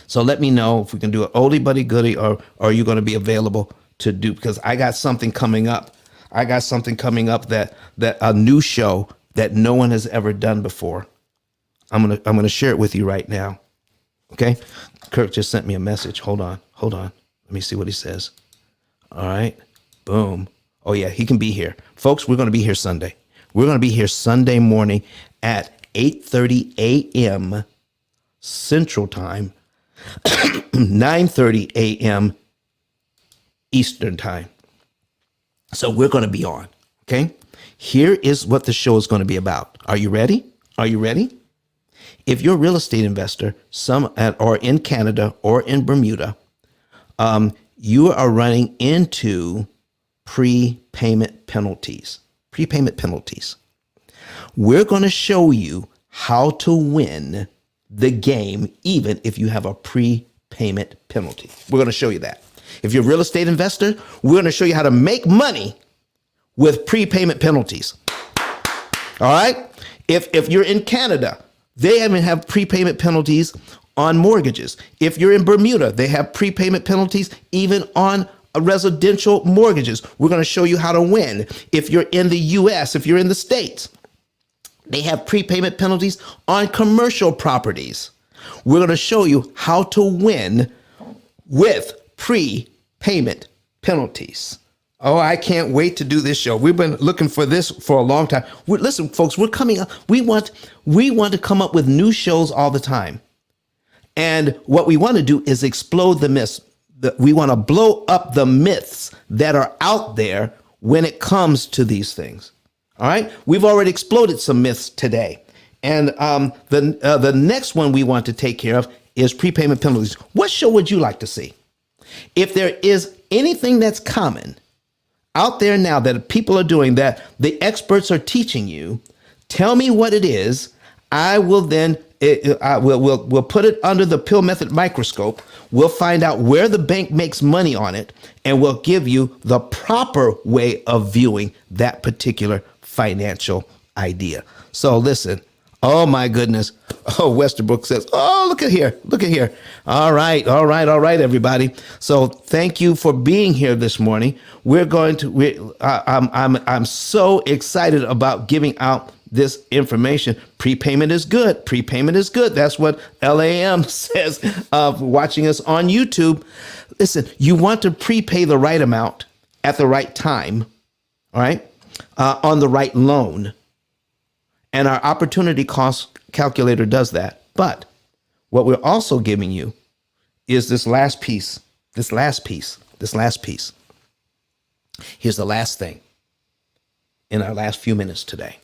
So let me know if we can do an oldie but a goodie, or are you going to be available to do? Because I got something coming up. That a new show that no one has ever done before. I'm gonna share it with you right now. Okay. Kirk just sent me a message. Hold on. Let me see what he says. All right. Boom. Oh yeah, he can be here. Folks, we're going to be here Sunday. We're going to be here Sunday morning at 8:30 a.m. Central Time, 9:30 a.m. Eastern Time. So we're going to be on. Okay. Here is what the show is going to be about. Are you ready? If you're a real estate investor, or in Canada or in Bermuda, you are running into prepayment penalties. We're going to show you how to win the game, even if you have a prepayment penalty. We're going to show you that. If you're a real estate investor, we're going to show you how to make money with prepayment penalties. All right. If you're in Canada, they even have prepayment penalties on mortgages. If you're in Bermuda, they have prepayment penalties even on residential mortgages. We're going to show you how to win. If you're in the U.S., if you're in the States, they have prepayment penalties on commercial properties. We're going to show you how to win with prepayment penalties. Oh, I can't wait to do this show. We've been looking for this for a long time. Listen, folks, we're coming up. We want to come up with new shows all the time. And what we want to do is explode the myths. We want to blow up the myths that are out there when it comes to these things. All right. We've already exploded some myths today. And the next one we want to take care of is prepayment penalties. What show would you like to see? If there is anything that's common out there now that people are doing that the experts are teaching you, tell me what it is. I will then we'll put it under the P.I.L.L method microscope. We'll find out where the bank makes money on it, and we'll give you the proper way of viewing that particular financial idea. So listen. Oh my goodness. Oh, Westerbrook says, oh, look at here. Look at here. All right, everybody. So thank you for being here this morning. I'm so excited about giving out this information. Prepayment is good. Prepayment is good. That's what LAM says watching us on YouTube. Listen, you want to prepay the right amount at the right time, all right, on the right loan. And our opportunity cost calculator does that. But what we're also giving you is this last piece. Here's the last thing in our last few minutes today.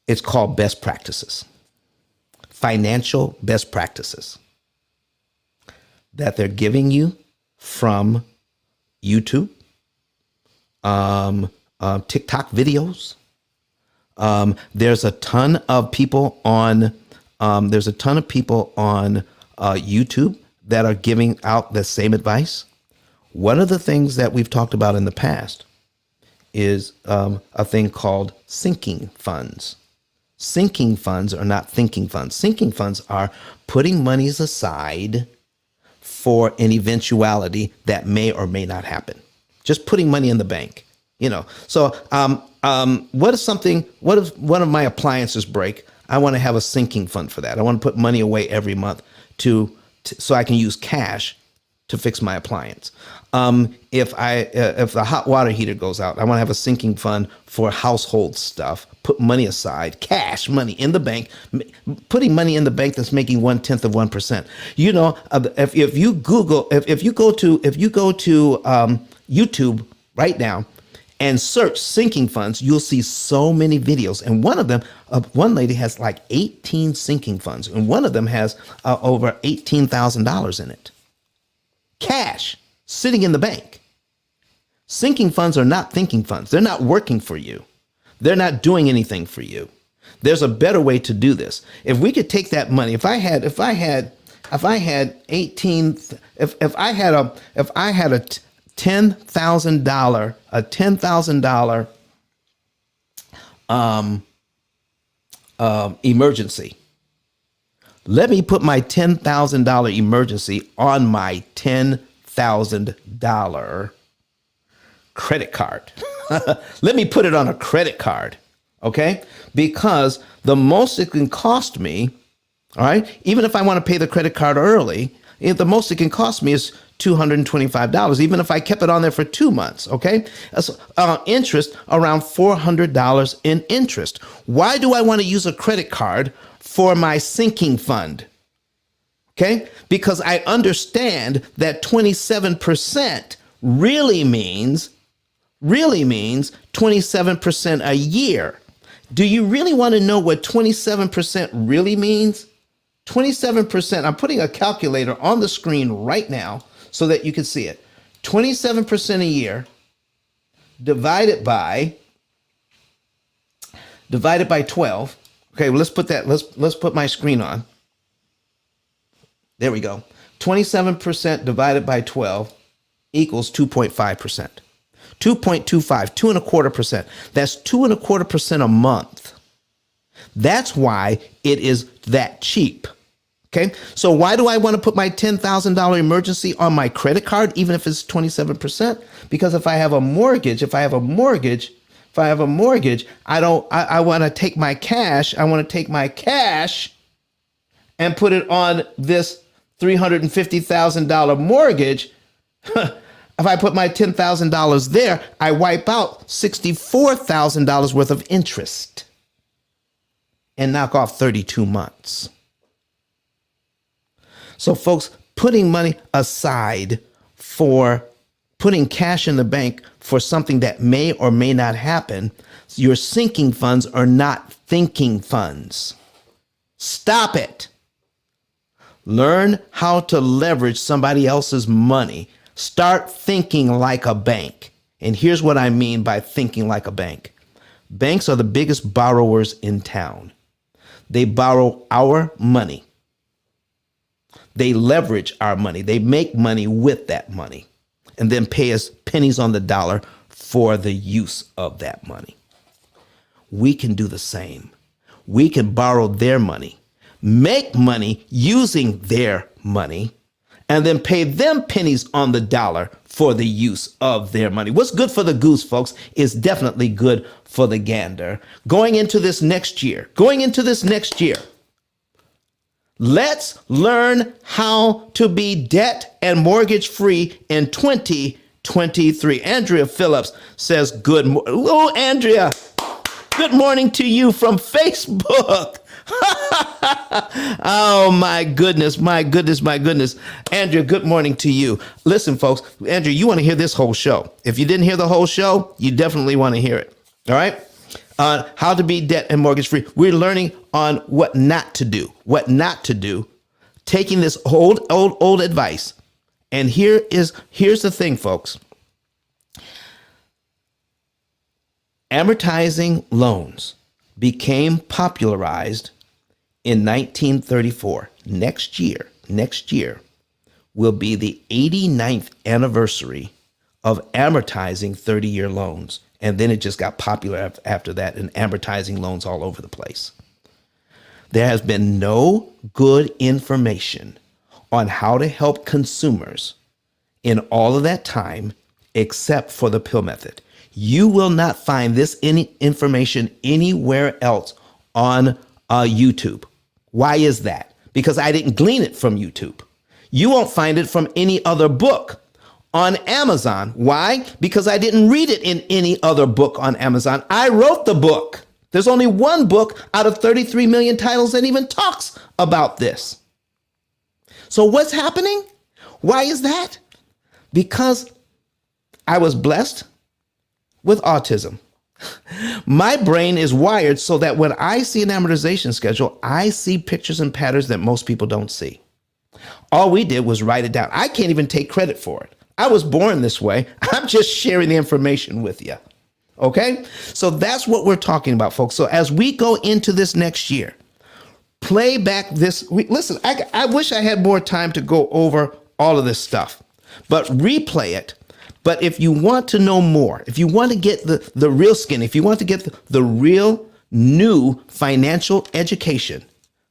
It's called best practices, financial best practices that they're giving you from YouTube, TikTok videos. There's a ton of people on YouTube that are giving out the same advice. One of the things that we've talked about in the past is a thing called sinking funds. Sinking funds are not thinking funds. Sinking funds are putting monies aside for an eventuality that may or may not happen. Just putting money in the bank, So what if one of my appliances break? I want to have a sinking fund for that. I want to put money away every month so I can use cash to fix my appliance. If the hot water heater goes out, I want to have a sinking fund for household stuff. Put money aside, cash money in the bank, putting money in the bank that's making 1/10 of 1%. If you go to YouTube right now and search sinking funds, you'll see so many videos. And one of them, one lady has like 18 sinking funds, and one of them has over $18,000 in it. Cash sitting in the bank. Sinking funds are not thinking funds. They're not working for you. They're not doing anything for you. There's a better way to do this. If we could take that money, if I had a $10,000 emergency. Let me put my $10,000 emergency on my $10,000 credit card. Let me put it on a credit card, okay? Because the most it can cost me, all right, even if I want to pay the credit card early, the most it can cost me is $225, even if I kept it on there for 2 months, okay? Interest around $400 in interest. Why do I want to use a credit card for my sinking fund? Okay? Because I understand that 27% really means 27% a year. Do you really want to know what 27% really means? 27%, I'm putting a calculator on the screen right now so that you can see it. 27% a year divided by 12. Okay, well, let's put my screen on. There we go. 27% divided by 12 equals 2.5%. 2.25, 2.25%. That's 2.25% a month. That's why it is that cheap. Okay, so why do I want to put my $10,000 emergency on my credit card, even if it's 27%? Because if I have a mortgage, I want to take my cash. I want to take my cash and put it on this $350,000 mortgage. If I put my $10,000 there, I wipe out $64,000 worth of interest and knock off 32 months. So folks, putting money aside for putting cash in the bank for something that may or may not happen, your sinking funds are not thinking funds. Stop it. Learn how to leverage somebody else's money. Start thinking like a bank. And here's what I mean by thinking like a bank. Banks are the biggest borrowers in town. They borrow our money. They leverage our money. They make money with that money and then pay us pennies on the dollar for the use of that money. We can do the same. We can borrow their money, make money using their money, and then pay them pennies on the dollar for the use of their money. What's good for the goose, folks, is definitely good for the gander. Going into this next year, let's learn how to be debt and mortgage free in 2023. Andrea Phillips says, good morning. Oh, Andrea, good morning to you from Facebook. Oh, my goodness. Andrea, good morning to you. Listen, folks, Andrea, you want to hear this whole show. If you didn't hear the whole show, you definitely want to hear it. All right? How to be debt and mortgage free. We're learning on what not to do, taking this old advice. And here's the thing, folks. Amortizing loans became popularized in 1934. Next year will be the 89th anniversary of amortizing 30-year loans. And then it just got popular after that, and amortizing loans all over the place. There has been no good information on how to help consumers in all of that time except for the P.I.L.L method. You will not find this any information anywhere else on YouTube. Why is that? Because I didn't glean it from YouTube. You won't find it from any other book on Amazon. Why? Because I didn't read it in any other book on Amazon. I wrote the book. There's only one book out of 33 million titles that even talks about this. So what's happening? Why is that? Because I was blessed with autism. My brain is wired so that when I see an amortization schedule, I see pictures and patterns that most people don't see. All we did was write it down. I can't even take credit for it. I was born this way. I'm just sharing the information with you. Okay? So that's what we're talking about, folks. So as we go into this next year, play back this. Listen, I wish I had more time to go over all of this stuff, but replay it. But if you want to know more, if you want to get the real skin, if you want to get the real new financial education,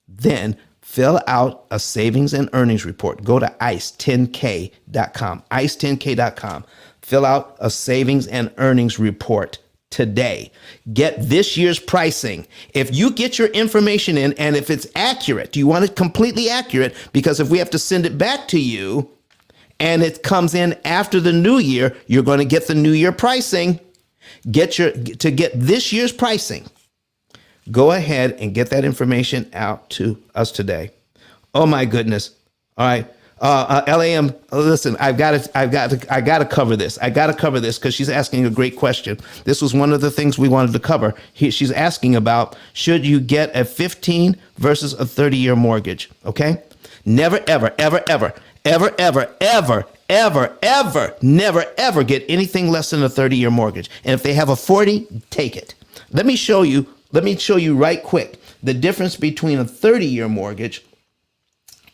then fill out a savings and earnings report. Go to ice10k.com, ice10k.com. Fill out a savings and earnings report today. Get this year's pricing. If you get your information in and if it's accurate, you want it completely accurate, because if we have to send it back to you and it comes in after the new year, you're going to get the new year pricing. To get this year's pricing, go ahead and get that information out to us today. Oh my goodness. All right. LAM, listen, I got to cover this. I got to cover this because she's asking a great question. This was one of the things we wanted to cover. She's asking about, should you get a 15 versus a 30-year mortgage? Okay. Never, ever, ever, ever, ever, ever, ever, ever, ever, never, ever get anything less than a 30-year mortgage. And if they have a 40, take it. Let me show you right quick the difference between a 30-year mortgage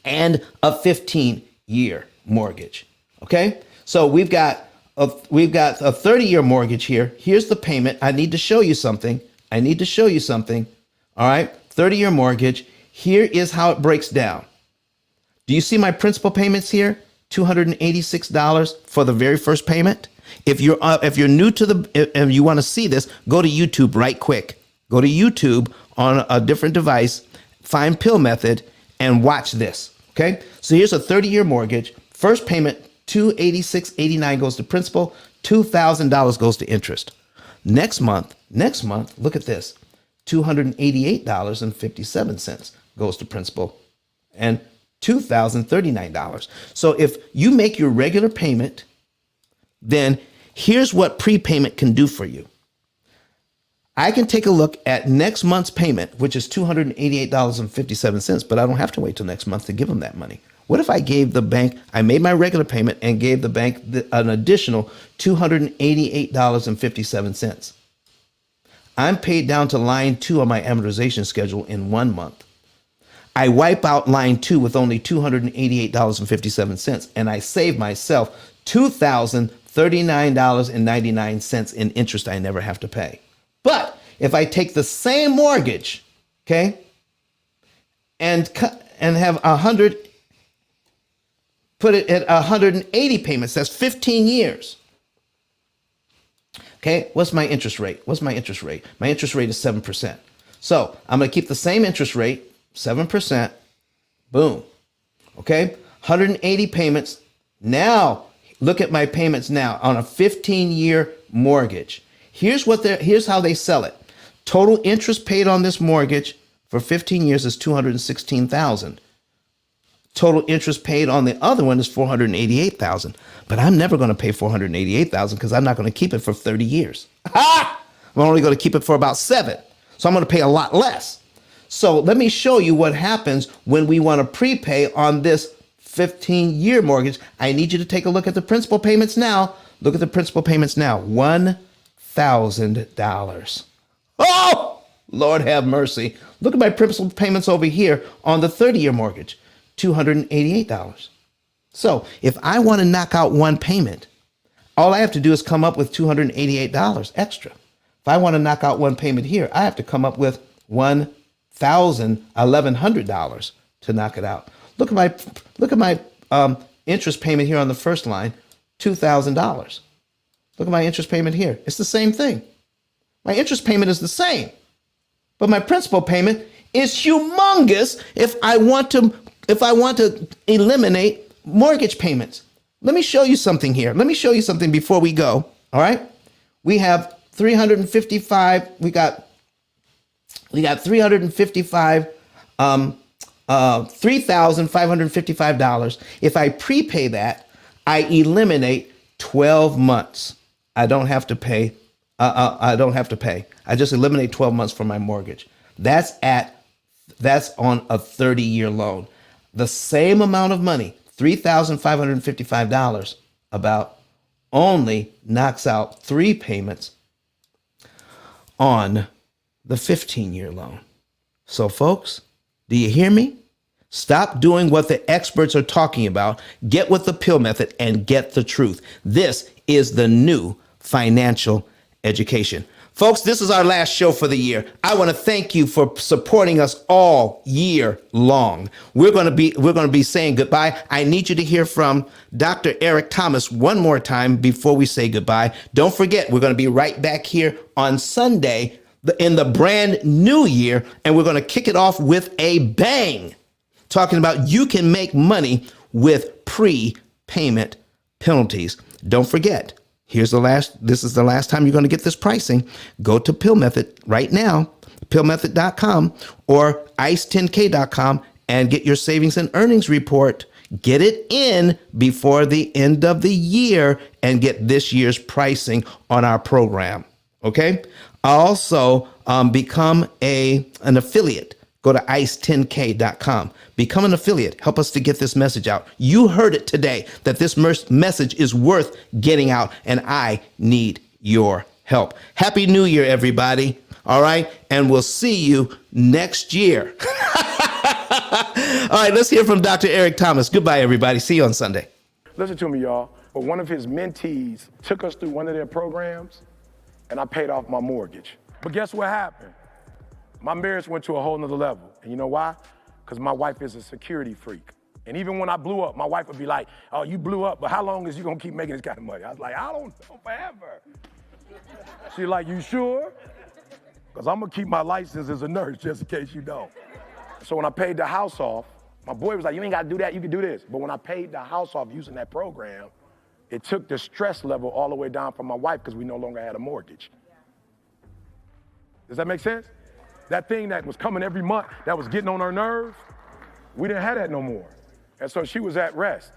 and a 15-year mortgage. Okay? So we've got a 30-year mortgage here. Here's the payment. I need to show you something. All right? 30-year mortgage. Here is how it breaks down. Do you see my principal payments here? $286 for the very first payment. If you're new to and you want to see this, go to YouTube right quick. Go to YouTube on a different device, find P.I.L.L method, and watch this. Okay? So here's a 30-year mortgage. First payment, $286.89 goes to principal, $2,000 goes to interest. Next month, look at this. $288.57 goes to principal and $2,039. So if you make your regular payment, then here's what prepayment can do for you. I can take a look at next month's payment, which is $288.57, but I don't have to wait till next month to give them that money. What if I gave the bank, I made my regular payment and gave the bank an additional $288.57? I'm paid down to line 2 on my amortization schedule in 1 month. I wipe out line 2 with only $288.57, and I save myself $2,039.99 in interest I never have to pay. But if I take the same mortgage, okay, and have 100, put it at 180 payments, that's 15 years. Okay, what's my interest rate? My interest rate is 7%. So I'm going to keep the same interest rate, 7%. Boom. Okay, 180 payments. Now look at my payments now on a 15-year mortgage. Here's how they sell it. Total interest paid on this mortgage for 15 years is $216,000. Total interest paid on the other one is $488,000. But I'm never going to pay $488,000 because I'm not going to keep it for 30 years. I'm only going to keep it for about 7. So I'm going to pay a lot less. So let me show you what happens when we want to prepay on this 15-year mortgage. I need you to take a look at the principal payments now. Look at the principal payments now. $1,000. Oh, Lord have mercy. Look at my principal payments over here on the 30-year mortgage. $288. So if I want to knock out one payment, all I have to do is come up with $288 extra. If I want to knock out one payment here, I have to come up with $1,100 to knock it out. Look at my interest payment here on the first line, $2,000. Look at my interest payment here. It's the same thing. My interest payment is the same, but my principal payment is humongous if I want to eliminate mortgage payments. Let me show you something here. Let me show you something before we go. All right. We have 355. We got 355, $3,555. If I prepay that, I eliminate 12 months. I don't have to pay. I just eliminate 12 months from my mortgage. That's on a 30-year loan. The same amount of money, $3,555, about only knocks out 3 payments on the 15-year loan. So folks, do you hear me? Stop doing what the experts are talking about. Get with the P.I.L.L method and get the truth. This is the new financial education. Folks, this is our last show for the year. I want to thank you for supporting us all year long. We're going to be saying goodbye. I need you to hear from Dr. Eric Thomas one more time before we say goodbye. Don't forget, we're going to be right back here on Sunday in the brand new year, and we're going to kick it off with a bang, talking about you can make money with prepayment penalties. Don't forget, this is the last time you're going to get this pricing. Go to P.I.L.L Method right now, pillmethod.com or ice10k.com, and get your savings and earnings report. Get it in before the end of the year and get this year's pricing on our program. Okay. Also, become an affiliate. Go to ice10k.com. Become an affiliate. Help us to get this message out. You heard it today that this message is worth getting out, and I need your help. Happy New Year, everybody. All right. And we'll see you next year. All right. Let's hear from Dr. Eric Thomas. Goodbye, everybody. See you on Sunday. Listen to me, y'all. But one of his mentees took us through one of their programs, and I paid off my mortgage. But guess what happened? My marriage went to a whole nother level. And you know why? Because my wife is a security freak. And even when I blew up, my wife would be like, oh, you blew up, but how long is you gonna keep making this kind of money? I was like, I don't know, forever. She's like, you sure? Because I'm gonna keep my license as a nurse just in case you don't. So when I paid the house off, my boy was like, you ain't gotta do that, you can do this. But when I paid the house off using that program, it took the stress level all the way down for my wife because we no longer had a mortgage. Does that make sense? That thing that was coming every month, that was getting on her nerves, we didn't have that no more. And so she was at rest.